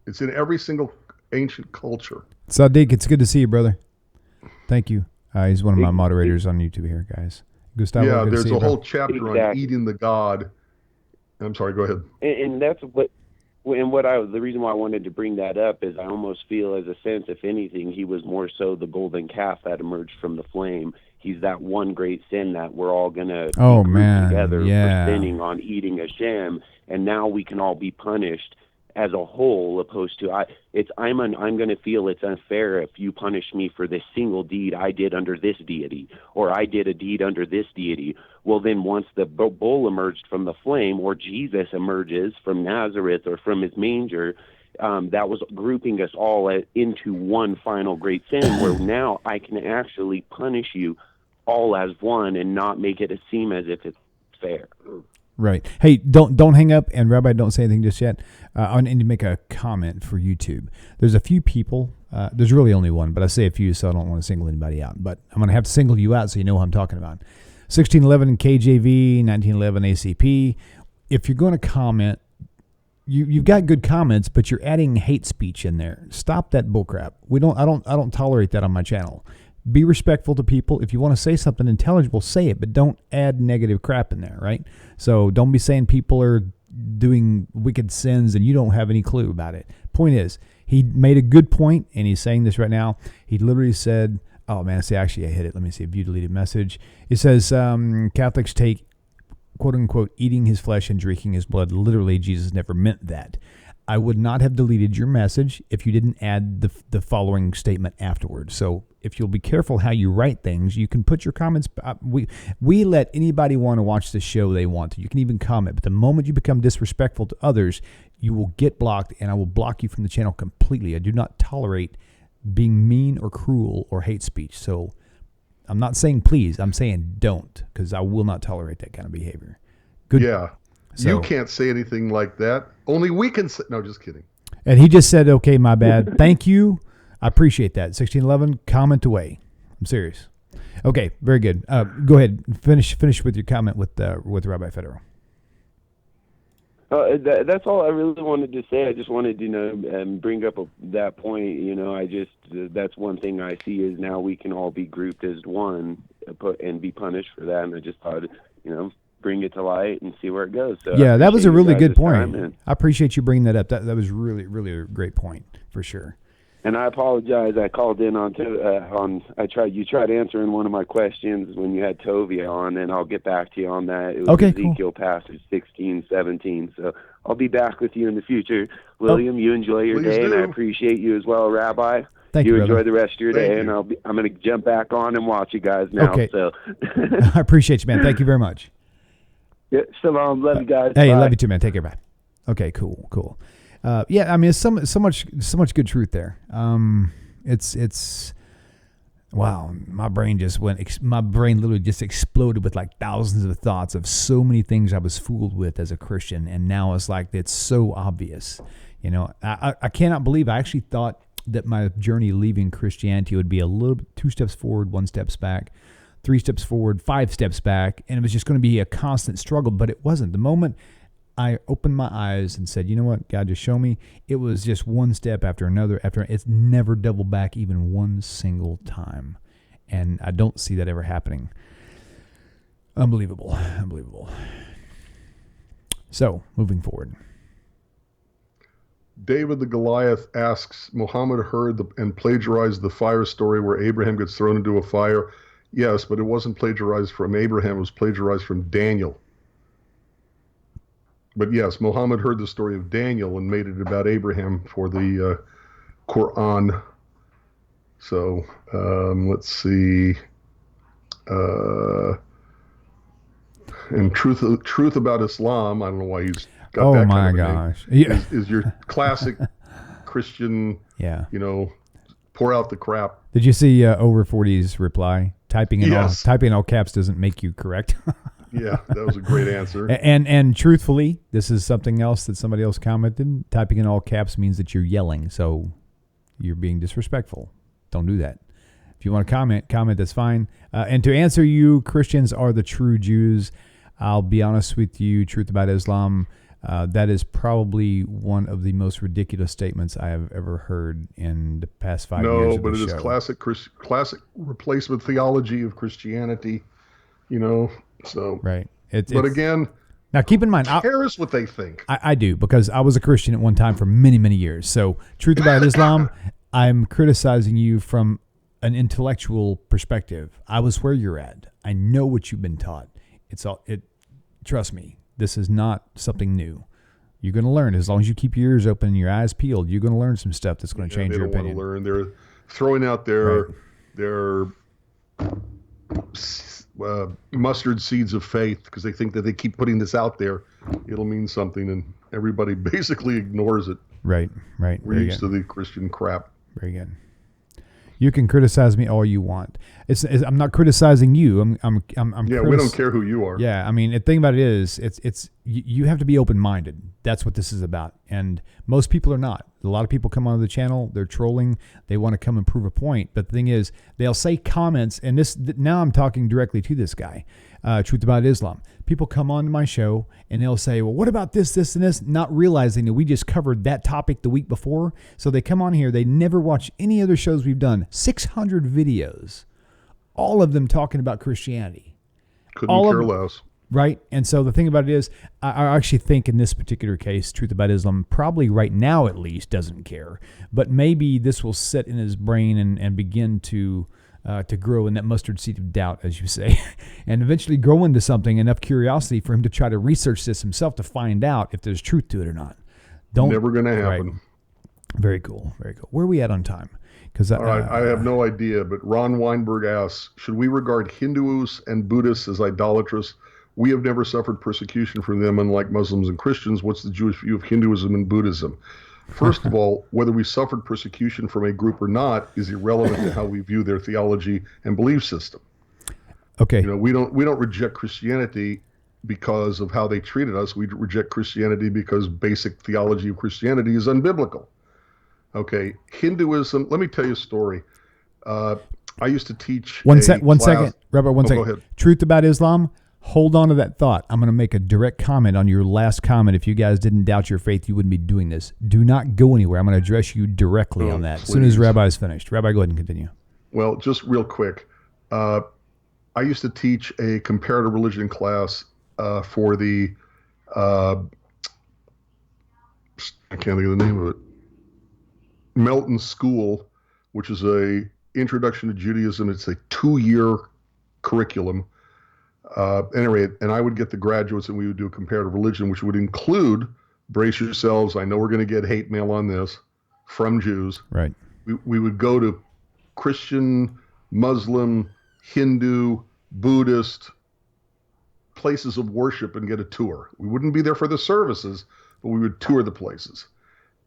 It's in every single ancient culture. Sadiq, it's good to see you, brother. Thank you. He's one of my moderators on YouTube here, guys. Gustavo, yeah, there's a whole bro. chapter on eating the God. I'm sorry, go ahead. And that's the reason why I wanted to bring that up is I almost feel, as a sense, if anything, he was more so the golden calf that emerged from the flame. He's that one great sin that we're all going to group together for sinning on eating Hashem, and now we can all be punished as a whole, opposed to I'm going to feel it's unfair if you punish me for this single deed I did under this deity, or I did a deed under this deity. Well, then once the bull emerged from the flame, or Jesus emerges from Nazareth or from his manger, that was grouping us all into one final great sin, where now I can actually punish you all as one and not make it seem as if it's fair. Right. Hey, don't hang up, and Rabbi, don't say anything just yet. I need to make a comment for YouTube. There's a few people. There's really only one, but I say a few, so I don't want to single anybody out. But I'm going to have to single you out so you know who I'm talking about. 1611 KJV, 1911 ACP. If you're going to comment, you've got good comments, but you're adding hate speech in there. Stop that bullcrap. I don't tolerate that on my channel. Be respectful to people. If you want to say something intelligible, say it, but don't add negative crap in there, right? So don't be saying people are doing wicked sins and you don't have any clue about it. Point is, he made a good point, and he's saying this right now. He literally said, oh man, actually I hit it. Let me see, view deleted message. It says, Catholics take, quote unquote, eating his flesh and drinking his blood. Literally, Jesus never meant that. I would not have deleted your message if you didn't add the following statement afterwards. So if you'll be careful how you write things, you can put your comments. We let anybody want to watch the show they want to. You can even comment. But the moment you become disrespectful to others, you will get blocked, and I will block you from the channel completely. I do not tolerate being mean or cruel or hate speech. So I'm not saying please. I'm saying don't, because I will not tolerate that kind of behavior. Good. Yeah. So, you can't say anything like that. Only we can say. No, just kidding. And he just said, okay, my bad. Thank you. I appreciate that. 1611, comment away. I'm serious. Okay, very good. Go ahead. Finish with your comment with Rabbi Federow. That's all I really wanted to say. I just wanted to, bring up that point. That's one thing I see is now we can all be grouped as one and be punished for that. And I just thought, bring it to light and see where it goes. So yeah, that was a really good point. I appreciate you bringing that up. That was really, really a great point for sure. And I apologize. I called in you tried answering one of my questions when you had Tovia on, and I'll get back to you on that. It was Ezekiel passage 16, 17. So I'll be back with you in the future. William, you enjoy your day, and I appreciate you as well, Rabbi. Thank you, enjoy the rest of your day, and I'm going to jump back on and watch you guys now. Okay. So I appreciate you, man. Thank you very much. Yeah, shalom. Love you guys. Hey, Bye. love you too, man. Take care, bye. Okay, cool. Yeah, I mean, it's so much good truth there. It's wow, my brain literally just exploded with like thousands of thoughts of so many things I was fooled with as a Christian, and now it's like it's so obvious. I cannot believe I actually thought that my journey leaving Christianity would be a little bit 2 steps forward, 1 step back, 3 steps forward, 5 steps back, and it was just going to be a constant struggle, but it wasn't. The moment I opened my eyes and said, you know what, God, just show me, it was just one step after another, it's never doubled back even one single time. And I don't see that ever happening. Unbelievable. So, moving forward. David the Goliath asks, Muhammad heard and plagiarized the fire story where Abraham gets thrown into a fire. Yes, but it wasn't plagiarized from Abraham. It was plagiarized from Daniel. But yes, Muhammad heard the story of Daniel and made it about Abraham for the Quran. So let's see. And truth about Islam, I don't know why he's got that kind of gosh. Name, is your classic Christian, yeah. Pour out the crap. Did you see Over 40's reply? Typing in all caps doesn't make you correct. Yeah, that was a great answer. And truthfully, this is something else that somebody else commented. Typing in all caps means that you're yelling, so you're being disrespectful. Don't do that. If you want to comment, that's fine. And to answer you, Christians are the true Jews. I'll be honest with you, truth about Islam, that is probably one of the most ridiculous statements I have ever heard in the past 5 years. No, but it is classic replacement theology of Christianity, so. Right. But again, now keep in mind, who cares what they think? I do, because I was a Christian at one time for many, many years. So truth about Islam, I'm criticizing you from an intellectual perspective. I was where you're at. I know what you've been taught. Trust me, this is not something new. You're going to learn as long as you keep your ears open and your eyes peeled. You're going to learn some stuff that's going to change your opinion. They don't want to learn. They're throwing out their mustard seeds of faith because they think that they keep putting this out there, it'll mean something, and everybody basically ignores it. Right. We're used to the Christian crap. Very good. You can criticize me all you want. I'm not criticizing you. I'm we don't care who you are. Yeah, I mean, the thing about it is, you have to be open-minded. That's what this is about. And most people are not. A lot of people come onto the channel, they're trolling, they want to come and prove a point. But the thing is, they'll say comments, and now I'm talking directly to this guy, Truth About Islam. People come on to my show, and they'll say, well, what about this, this, and this? Not realizing that we just covered that topic the week before. So they come on here, they never watch any other shows we've done. 600 videos, all of them talking about Christianity. Couldn't care less. Right. And so the thing about it is, I actually think in this particular case, Truth About Islam probably right now at least doesn't care. But maybe this will sit in his brain and begin to grow in that mustard seed of doubt, as you say, and eventually grow into something, enough curiosity for him to try to research this himself to find out if there's truth to it or not. Never going to happen. Right. Very cool. Very cool. Where are we at on time? All right, I have no idea, but Ron Weinberg asks, should we regard Hindus and Buddhists as idolatrous? We have never suffered persecution from them, unlike Muslims and Christians. What's the Jewish view of Hinduism and Buddhism? First of all, whether we suffered persecution from a group or not is irrelevant to how we view their theology and belief system. Okay. We don't reject Christianity because of how they treated us. We reject Christianity because basic theology of Christianity is unbiblical. Okay, Hinduism, let me tell you a story. I used to teach One second, Rabbi, one second. Go ahead. Truth About Islam, hold on to that thought. I'm going to make a direct comment on your last comment. If you guys didn't doubt your faith, you wouldn't be doing this. Do not go anywhere. I'm going to address you directly on that as soon as Rabbi is finished. Rabbi, go ahead and continue. Well, just real quick. I used to teach a comparative religion class for the, I can't think of the name of it, Melton School, which is a introduction to Judaism. It's a 2-year curriculum. Anyway, and I would get the graduates and we would do a comparative religion, which would include, brace yourselves, I know we're going to get hate mail on this, from Jews. Right. We would go to Christian, Muslim, Hindu, Buddhist places of worship and get a tour. We wouldn't be there for the services, but we would tour the places.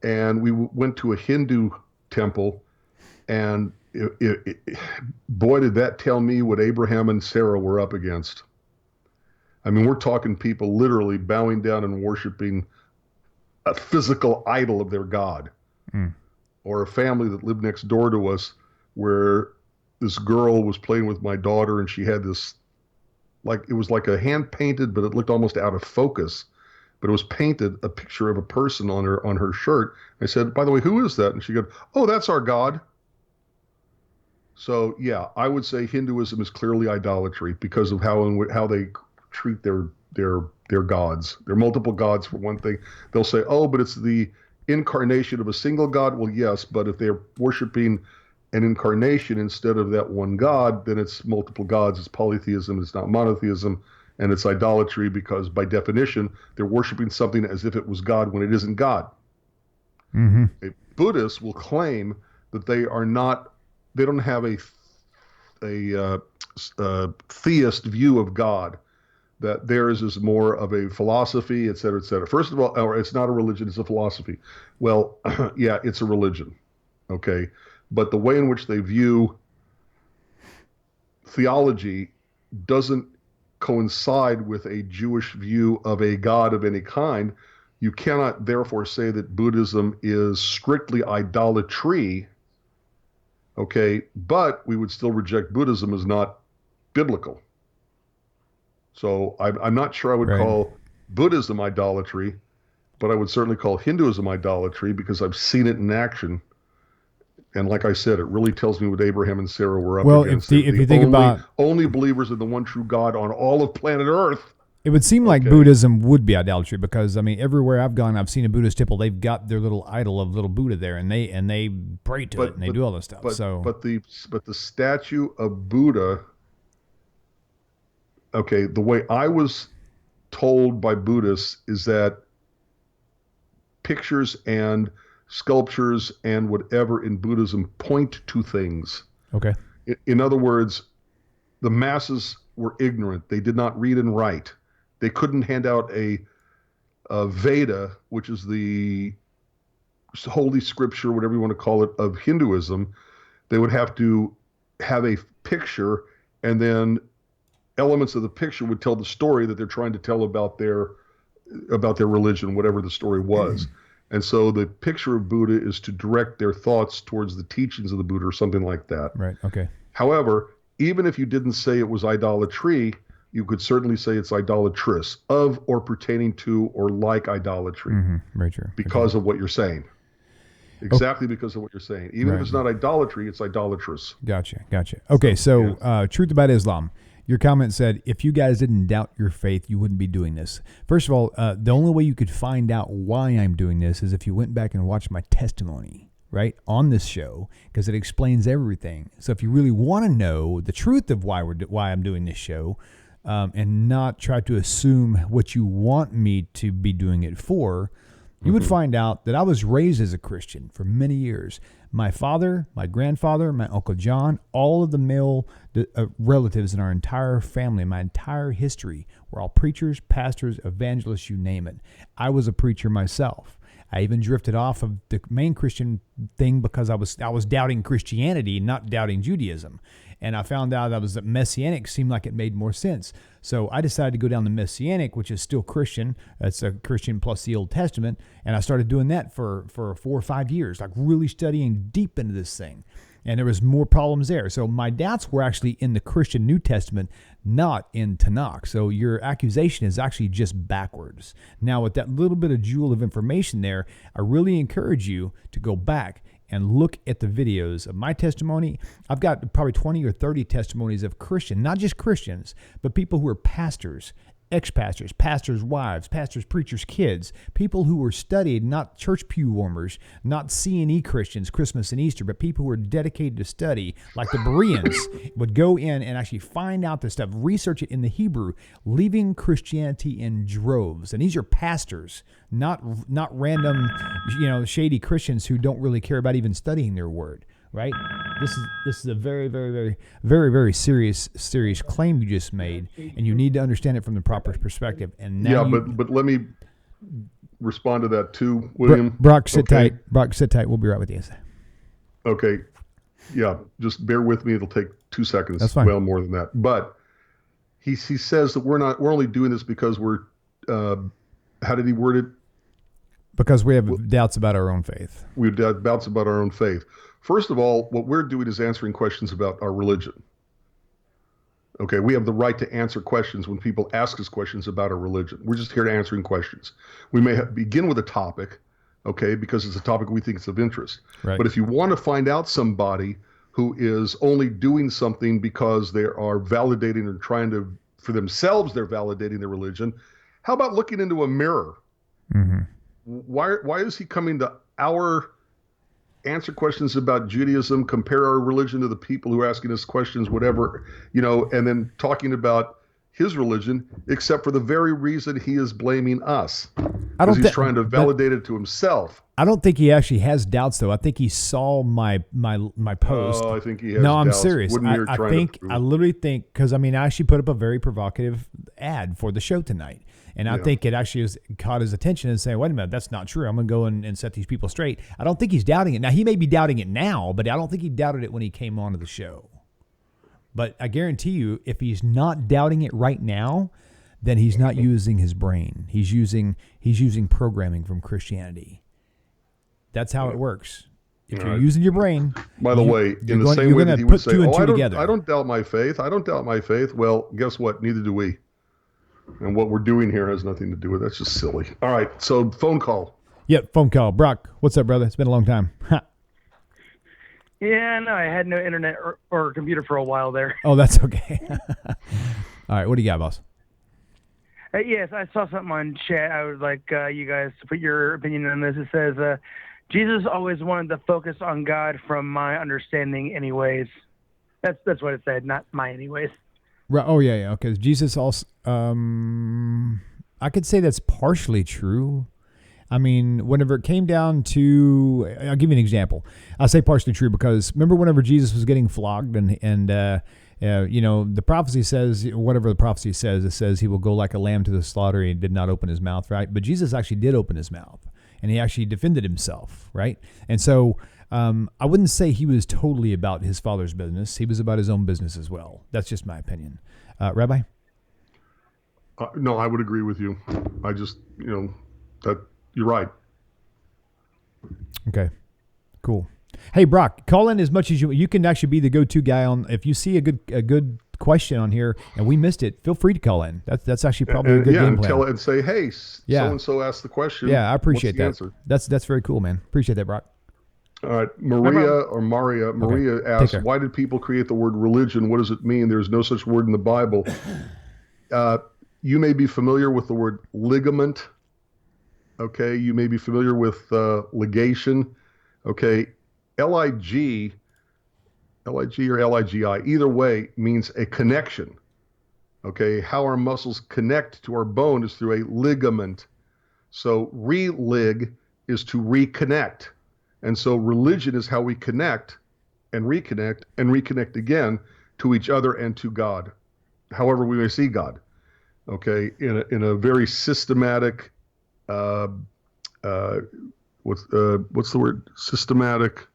and we went to a Hindu temple, and boy, did that tell me what Abraham and Sarah were up against. I mean, we're talking people literally bowing down and worshiping a physical idol of their God. Or a family that lived next door to us where this girl was playing with my daughter, and she had this, it was like a hand painted, but it looked almost out of focus. But it was painted a picture of a person on her shirt. I said, by the way, who is that? And she goes, oh, that's our God. So yeah, I would say Hinduism is clearly idolatry because of how they treat their gods. There are multiple gods for one thing. They'll say, oh, but it's the incarnation of a single God. Well, yes, but if they're worshiping an incarnation instead of that one God, then it's multiple gods. It's polytheism. It's not monotheism, and it's idolatry because by definition they're worshiping something as if it was God when it isn't God. A Buddhist will claim that they don't have a theist view of God, that theirs is more of a philosophy, et cetera, et cetera. First of all, or it's not a religion, it's a philosophy. Well, yeah, it's a religion, okay? But the way in which they view theology doesn't coincide with a Jewish view of a God of any kind. You cannot therefore say that Buddhism is strictly idolatry, okay? But we would still reject Buddhism as not biblical. So I'm not sure I would call Buddhism idolatry, but I would certainly call Hinduism idolatry because I've seen it in action. And like I said, it really tells me what Abraham and Sarah were up against. Well, if you think about only believers in the one true God on all of planet Earth. It would seem like Buddhism would be idolatry because, I mean, everywhere I've gone, I've seen a Buddhist temple. They've got their little idol of little Buddha there, and they pray to it, and they do all this stuff. But the statue of Buddha. Okay, the way I was told by Buddhists is that pictures and sculptures and whatever in Buddhism point to things. Okay. In other words, the masses were ignorant. They did not read and write. They couldn't hand out a Veda, which is the holy scripture, whatever you want to call it, of Hinduism. They would have to have a picture, and then elements of the picture would tell the story that they're trying to tell about their religion, whatever the story was. And so the picture of Buddha is to direct their thoughts towards the teachings of the Buddha or something like that. Right. Okay. However, even if you didn't say it was idolatry, you could certainly say it's idolatrous, of or pertaining to or like idolatry. Very true. Because of what you're saying. Exactly because of what you're saying. Even if it's not idolatry, it's idolatrous. Gotcha. Okay, so truth about Islam. Your comment said, if you guys didn't doubt your faith, you wouldn't be doing this. First of all, the only way you could find out why I'm doing this is if you went back and watched my testimony, right, on this show, because it explains everything. So if you really want to know the truth of why I'm doing this show, and not try to assume what you want me to be doing it for, you would find out that I was raised as a Christian for many years. My father, my grandfather, my Uncle John, all of the male relatives in our entire family, my entire history, were all preachers, pastors, evangelists, you name it. I was a preacher myself. I even drifted off of the main Christian thing because I was doubting Christianity, not doubting Judaism. And I found out that Messianic seemed like it made more sense. So I decided to go down the Messianic, which is still Christian. It's a Christian plus the Old Testament. And I started doing that for 4 or 5 years, like really studying deep into this thing. And there was more problems there. So my doubts were actually in the Christian New Testament, not in Tanakh. So your accusation is actually just backwards. Now, with that little bit of jewel of information there, I really encourage you to go back and look at the videos of my testimony. I've got probably 20 or 30 testimonies of Christians, not just Christians, but people who are pastors, ex-pastors, pastors' wives, pastors' preachers' kids, people who were studied, not church pew warmers, not C&E Christians, Christmas and Easter, but people who were dedicated to study, like the Bereans, would go in and actually find out this stuff, research it in the Hebrew, leaving Christianity in droves. And these are pastors, not random, shady Christians who don't really care about even studying their word. Right? This is a very, very, very, very, very serious claim you just made, and you need to understand it from the proper perspective. And now but let me respond to that too, William? Brock, sit tight. Brock, sit tight. We'll be right with you. Okay. Yeah, just bear with me. It'll take 2 seconds. That's fine. Well, more than that. But he says that we're only doing this because we're, how did he word it? Because we have doubts about our own faith. We have doubts about our own faith. First of all, what we're doing is answering questions about our religion. Okay, we have the right to answer questions when people ask us questions about our religion. We're just here to answering questions. We may begin with a topic, okay, because it's a topic we think is of interest. Right. But if you want to find out somebody who is only doing something because they are validating or trying to, for themselves, they're validating their religion, how about looking into a mirror? Mm-hmm. Why is he coming to our answer questions about Judaism, compare our religion to the people who are asking us questions, whatever, and then talking about his religion, except for the very reason he is blaming us. Because he's trying to validate it to himself. I don't think he actually has doubts, though. I think he saw my post. Oh, I think he has No, I'm doubts. serious. I literally think, because I actually put up a very provocative ad for the show tonight. And I think it actually caught his attention and saying, wait a minute, that's not true. I'm going to go and set these people straight. I don't think he's doubting it. Now, he may be doubting it now, but I don't think he doubted it when he came onto the show. But I guarantee you, if he's not doubting it right now, then he's not using his brain. He's using programming from Christianity. That's how it works. If you're using your brain. By the way, in the same way that he would say, I don't doubt my faith. I don't doubt my faith. Well, guess what? Neither do we. And what we're doing here has nothing to do with it. That's just silly. All right, so phone call. Yep, phone call. Brock, what's up, brother? It's been a long time. Yeah, no, I had no internet or computer for a while there. Oh, that's okay. All right, what do you got, boss? Yes, I saw something on chat. I would like you guys to put your opinion on this. It says, Jesus always wanted to focus on God from my understanding anyways. That's what it said, not my anyways. Right. Oh, yeah. Okay. Jesus also, I could say that's partially true. I mean, whenever it came down to, I'll give you an example. I'll say partially true because remember whenever Jesus was getting flogged and the prophecy says, whatever the prophecy says, it says he will go like a lamb to the slaughter. He did not open his mouth, right? But Jesus actually did open his mouth and he actually defended himself, right? And so I wouldn't say he was totally about his father's business. He was about his own business as well. That's just my opinion. Rabbi? No, I would agree with you. I just, that you're right. Okay, cool. Hey, Brock, call in as much as you can actually be the go-to guy on. If you see a good question on here and we missed it, feel free to call in. That's actually probably a good game plan. And say, hey, so-and-so asked the question. Yeah, I appreciate that. Answer? That's very cool, man. Appreciate that, Brock. All right, Maria asks, why did people create the word religion? What does it mean? There's no such word in the Bible. You may be familiar with the word ligament. Okay, you may be familiar with ligation. Okay, L-I-G or L-I-G-I, either way means a connection. Okay, how our muscles connect to our bone is through a ligament. So re-lig is to reconnect. And so religion is how we connect and reconnect again to each other and to God, however we may see God, okay, in a very systematic, what's the word? Systematic,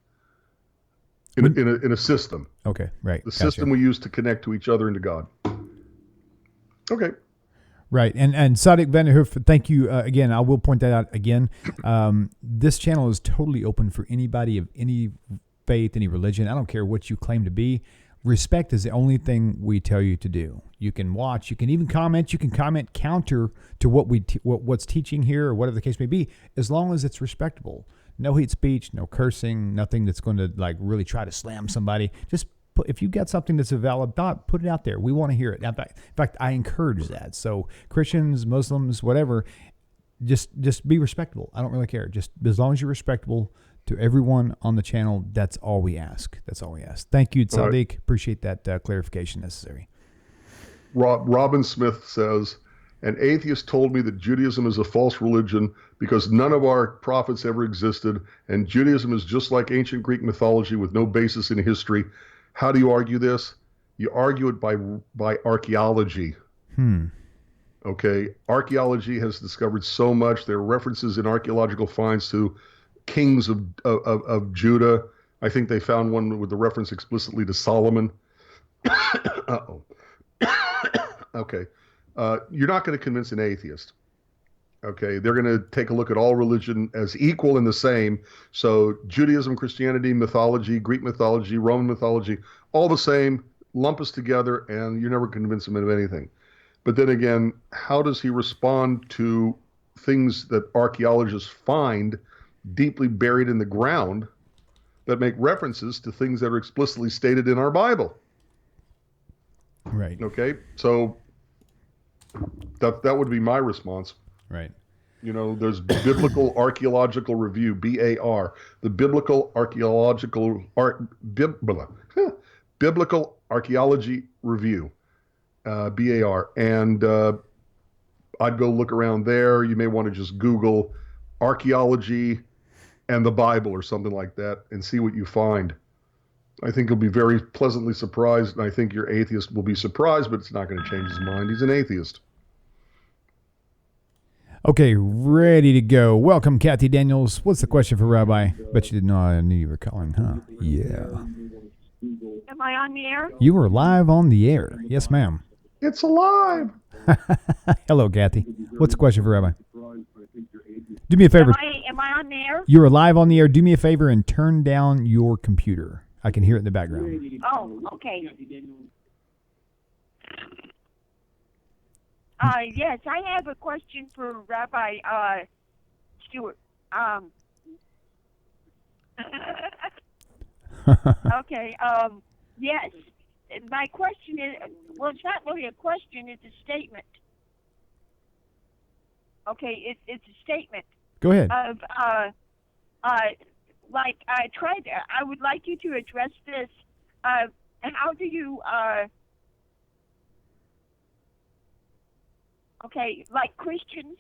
in a system. Okay, right. The system we use to connect to each other and to God. Okay. Right. And Sadiq Vanderhoof, thank you again. I will point that out again. This channel is totally open for anybody of any faith, any religion. I don't care what you claim to be. Respect is the only thing we tell you to do. You can watch. You can even comment. You can comment counter to what's teaching here or whatever the case may be, as long as it's respectable. No hate speech, no cursing, nothing that's going to like really try to slam somebody. Just if you got something that's a valid thought, put it out there. We want to hear it. In fact, I encourage that. So Christians, Muslims, whatever, just be respectable. I don't really care. Just as long as you're respectable to everyone on the channel, that's all we ask. That's all we ask. Thank you, Sadiq. Right. Appreciate that clarification necessary. Robin Smith says, an atheist told me that Judaism is a false religion because none of our prophets ever existed, and Judaism is just like ancient Greek mythology with no basis in history. How do you argue this? You argue it by archaeology. Okay, archaeology has discovered so much. There are references in archaeological finds to kings of Judah. I think they found one with the reference explicitly to Solomon. Uh-oh. Okay. You're not going to convince an atheist. Okay. They're going to take a look at all religion as equal and the same. So Judaism, Christianity, mythology, Greek mythology, Roman mythology, all the same, lump us together, and you're never convince them of anything. But then again, how does he respond to things that archaeologists find deeply buried in the ground that make references to things that are explicitly stated in our Bible? Right. Okay, so that would be my response. Right. You know, there's Biblical Archaeological Review, BAR, the Biblical Archaeological Biblical Archaeology Review, BAR, and I'd go look around there. You may want to just Google archaeology and the Bible or something like that and see what you find. I think you'll be very pleasantly surprised, and I think your atheist will be surprised, but it's not going to change his mind. He's an atheist. Okay, ready to go. Welcome, Kathy Daniels. What's the question for Rabbi? Bet you didn't know I knew you were calling, huh? Yeah. Am I on the air? You are live on the air. Yes, ma'am. It's alive. Hello, Kathy. What's the question for Rabbi? Do me a favor. Am I on the air? You are live on the air. Do me a favor and turn down your computer. I can hear it in the background. Oh, okay. Yes, I have a question for Rabbi Stuart. Okay. Yes. My question is, well, it's not really a question. It's a statement. Okay, it's a statement. Go ahead. Of like I would like you to address this. How do you okay, like Christians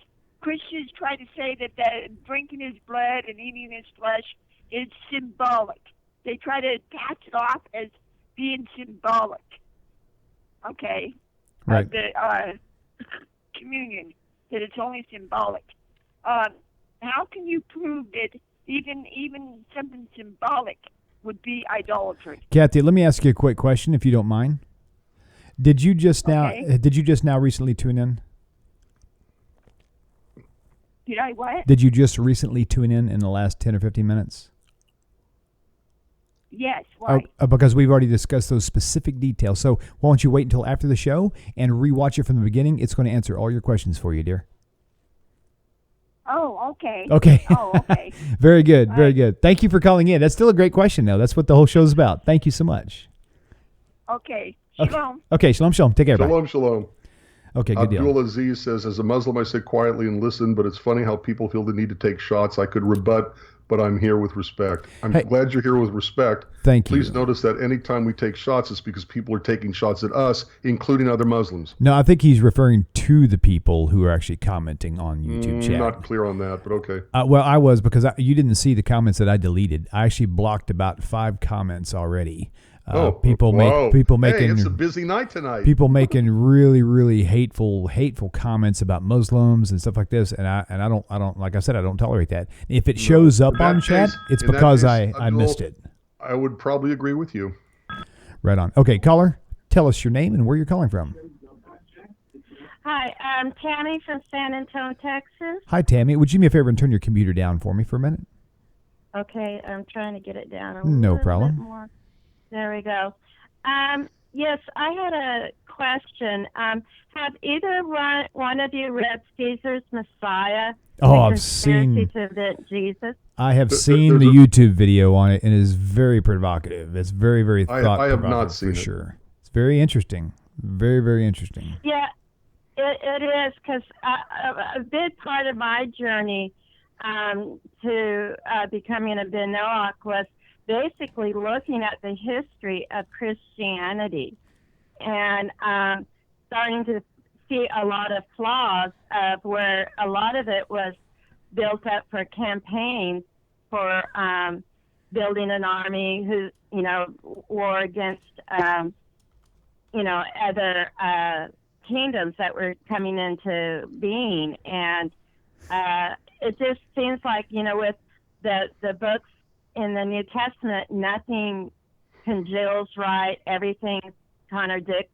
try to say that drinking his blood and eating his flesh is symbolic. They try to pass it off as being symbolic. Okay. Right. The communion, that it's only symbolic. How can you prove that even something symbolic would be idolatry? Kathy, let me ask you a quick question, if you don't mind. Did you just now recently tune in? Did I what? Did you just recently tune in the last 10 or 15 minutes? Yes, why? Because we've already discussed those specific details. So why don't you wait until after the show and rewatch it from the beginning? It's going to answer all your questions for you, dear. Oh, okay. Okay. Oh, okay. Very good. Very good. Thank you for calling in. That's still a great question, though. That's what the whole show's about. Thank you so much. Okay. Shalom. Okay. Shalom, shalom. Take care. Shalom, bye. shalom. Okay, good deal. Abdul Aziz says, as a Muslim, I sit quietly and listen, but it's funny how people feel the need to take shots. I could rebut, but I'm here with respect. I'm glad you're here with respect. Thank you. Please notice that anytime we take shots, it's because people are taking shots at us, including other Muslims. No, I think he's referring to the people who are actually commenting on YouTube chat. Not clear on that, but okay. Well, I was, because you didn't see the comments that I deleted. I actually blocked about 5 comments already. People making. Hey, it's a busy night tonight. People making really, really hateful comments about Muslims and stuff like this, and I don't, like I said, I don't tolerate that. If it shows up on chat, it's because I missed it. I would probably agree with you. Right on. Okay, caller, tell us your name and where you're calling from. Hi, I'm Tammy from San Antonio, Texas. Hi, Tammy. Would you do me a favor and turn your computer down for me for a minute? Okay, I'm trying to get it down a No little problem. bit more. There we go. Yes, I had a question. Have either one of you read Caesar's Messiah? Oh, I've seen. To invent Jesus? I have seen the YouTube video on it, and it is very provocative. It's very, very thought-provoking. I have not seen for sure. It's very interesting. Very, very interesting. Yeah, it is, because a big part of my journey to becoming a Benoach was basically looking at the history of Christianity and starting to see a lot of flaws of where a lot of it was built up for campaigns for building an army who, war against, other kingdoms that were coming into being. And it just seems like, with the books in the New Testament, nothing congeals right. Everything contradicts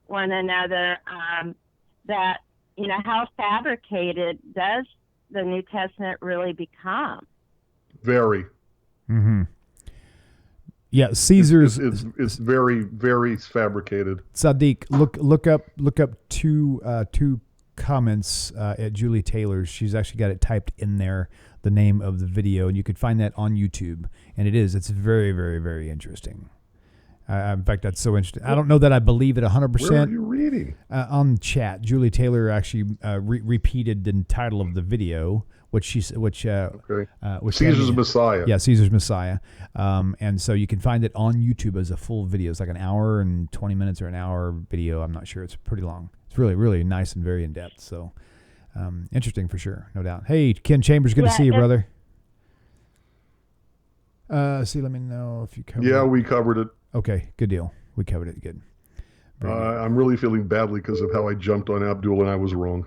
one another. That, how fabricated does the New Testament really become? Very. Mm-hmm. Yeah, Caesar's it's very, very fabricated. Sadiq, look up two comments at Julie Taylor's. She's actually got it typed in there, the name of the video, and you could find that on YouTube. And it's very, very, very interesting. In fact, that's so interesting. I don't know that I believe it 100%. Where are you reading? On chat, Julie Taylor actually repeated the title of the video, Caesar's Messiah. Yeah, Caesar's Messiah. And so you can find it on YouTube as a full video. It's like an hour and 20 minutes or an hour video. I'm not sure. It's pretty long. It's really, really nice and very in depth. So interesting for sure, no doubt. Hey, Ken Chambers, good to see you, brother. Let me know if you covered it. Yeah, we covered it. Okay, good deal. We covered it. Good. I'm really feeling badly because of how I jumped on Abdul and I was wrong.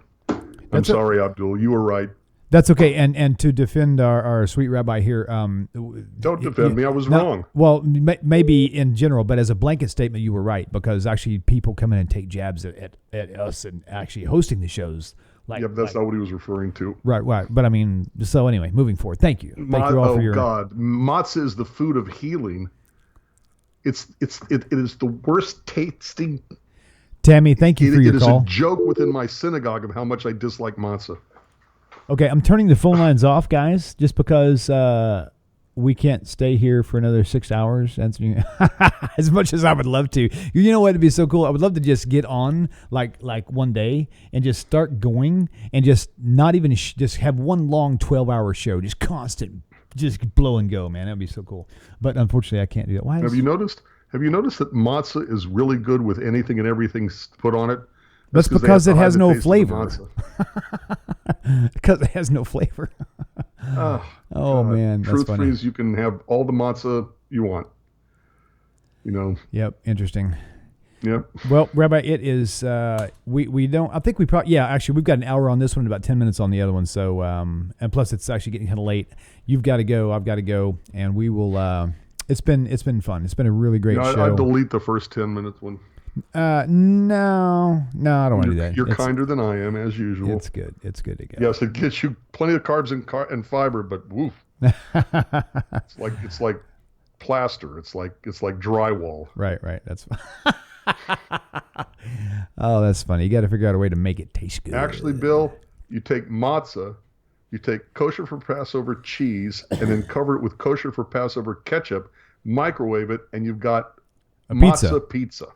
I'm sorry, Abdul. You were right. That's okay. And to defend our sweet rabbi here. Don't defend me. I was wrong. Well, maybe in general, but as a blanket statement, you were right, because actually people come in and take jabs at us and actually hosting the shows. That's not what he was referring to. Right. But I mean, so anyway, moving forward. Thank you. Thank you all for your... God. Matzah is the food of healing. It is the worst tasting. Tammy, thank you for your call. It is a joke within my synagogue of how much I dislike matzah. Okay, I'm turning the phone lines off, guys, just because we can't stay here for another 6 hours answering as much as I would love to. You know what would be so cool? I would love to just get on like one day and just start going and just not even just have one long 12-hour show, just constant. Just blow and go, man. That'd be so cool. But unfortunately, I can't do that. Why? Have you noticed that matzah is really good with anything and everything put on it? That's because it has no flavor. Because it has no flavor. Oh man, that's funny. Truth is, you can have all the matzah you want. Yep. Interesting. Yep. Well, Rabbi, it is, we don't, I think we probably, actually we've got an hour on this one, about 10 minutes on the other one. So, and plus it's actually getting kind of late. You've got to go, I've got to go, and we will, it's been fun. It's been a really great show. I delete the first 10 minutes one. No, I don't want to do that. You're kinder than I am, as usual. It's good. It's good to go. Yes, it gets you plenty of carbs and fiber, but woof. It's like plaster. It's like drywall. Right. That's oh, that's funny. You got to figure out a way to make it taste good. Actually, Bill, you take matzah, you take kosher for Passover cheese, and then cover it with kosher for Passover ketchup, microwave it, and you've got matzah pizza.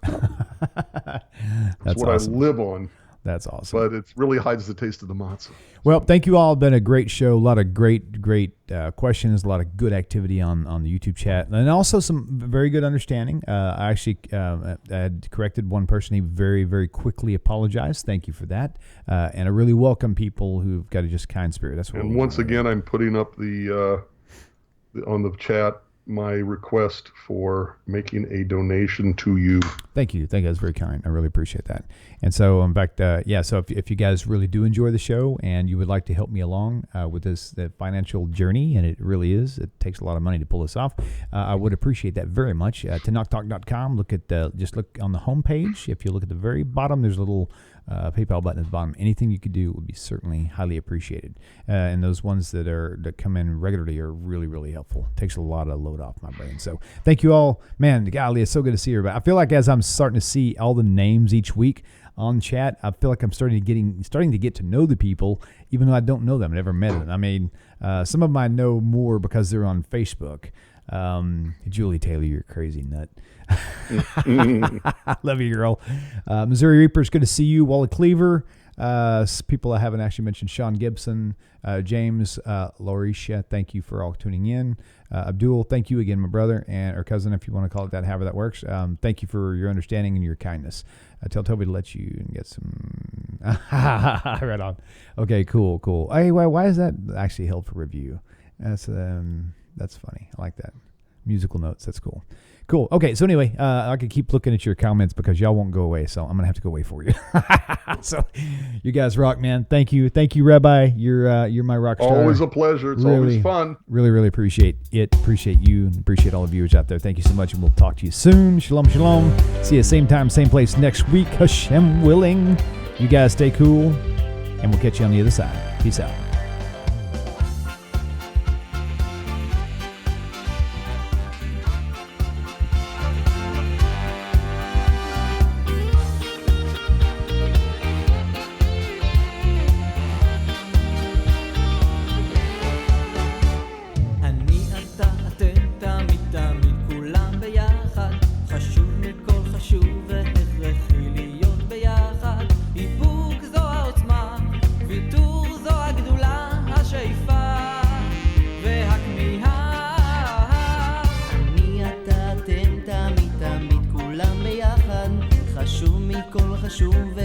That's what awesome. I live on. That's awesome. But it really hides the taste of the matzah. Well, thank you all. Been a great show. A lot of great questions. A lot of good activity on the YouTube chat, and also some very good understanding. I actually had corrected one person. He very, very quickly apologized. Thank you for that. And I really welcome people who've got a just kind spirit. That's what. And once again, I'm putting up the on the chat my request for making a donation to you. Thank you. That's very kind. I really appreciate that. And so, in fact, so if you guys really do enjoy the show and you would like to help me along with the financial journey, and it really is, it takes a lot of money to pull this off, I would appreciate that very much. TanakTalk.com, look on the homepage. If you look at the very bottom, there's a little PayPal button at the bottom. Anything you could do would be certainly highly appreciated. And those ones that come in regularly are really, really helpful. It takes a lot of load off my brain. So thank you all. Man, golly, it's so good to see everybody. I feel like as I'm starting to see all the names each week on chat, I feel like I'm starting to get to know the people, even though I don't know them. I never met them. I mean, some of them I know more because they're on Facebook. Julie Taylor, you're a crazy nut. Love you, girl. Missouri Reapers, good to see you. Wally Cleaver, people I haven't actually mentioned, Sean Gibson, James, Laurisha, thank you for all tuning in. Abdul, thank you again, my brother or cousin, if you want to call it that, however that works. Thank you for your understanding and your kindness. Tell Tovia to let you get some. Right on. Okay, cool. Hey, why is that actually held for review? That's funny. I like that. Musical notes. That's cool. Cool. Okay. So anyway, I could keep looking at your comments because y'all won't go away. So I'm going to have to go away for you. So you guys rock, man. Thank you. Thank you, Rabbi. You're my rock star. Always a pleasure. It's always fun. Really, really appreciate it. Appreciate you and appreciate all the viewers out there. Thank you so much. And we'll talk to you soon. Shalom, shalom. See you same time, same place next week. Hashem willing. You guys stay cool and we'll catch you on the other side. Peace out. חשוב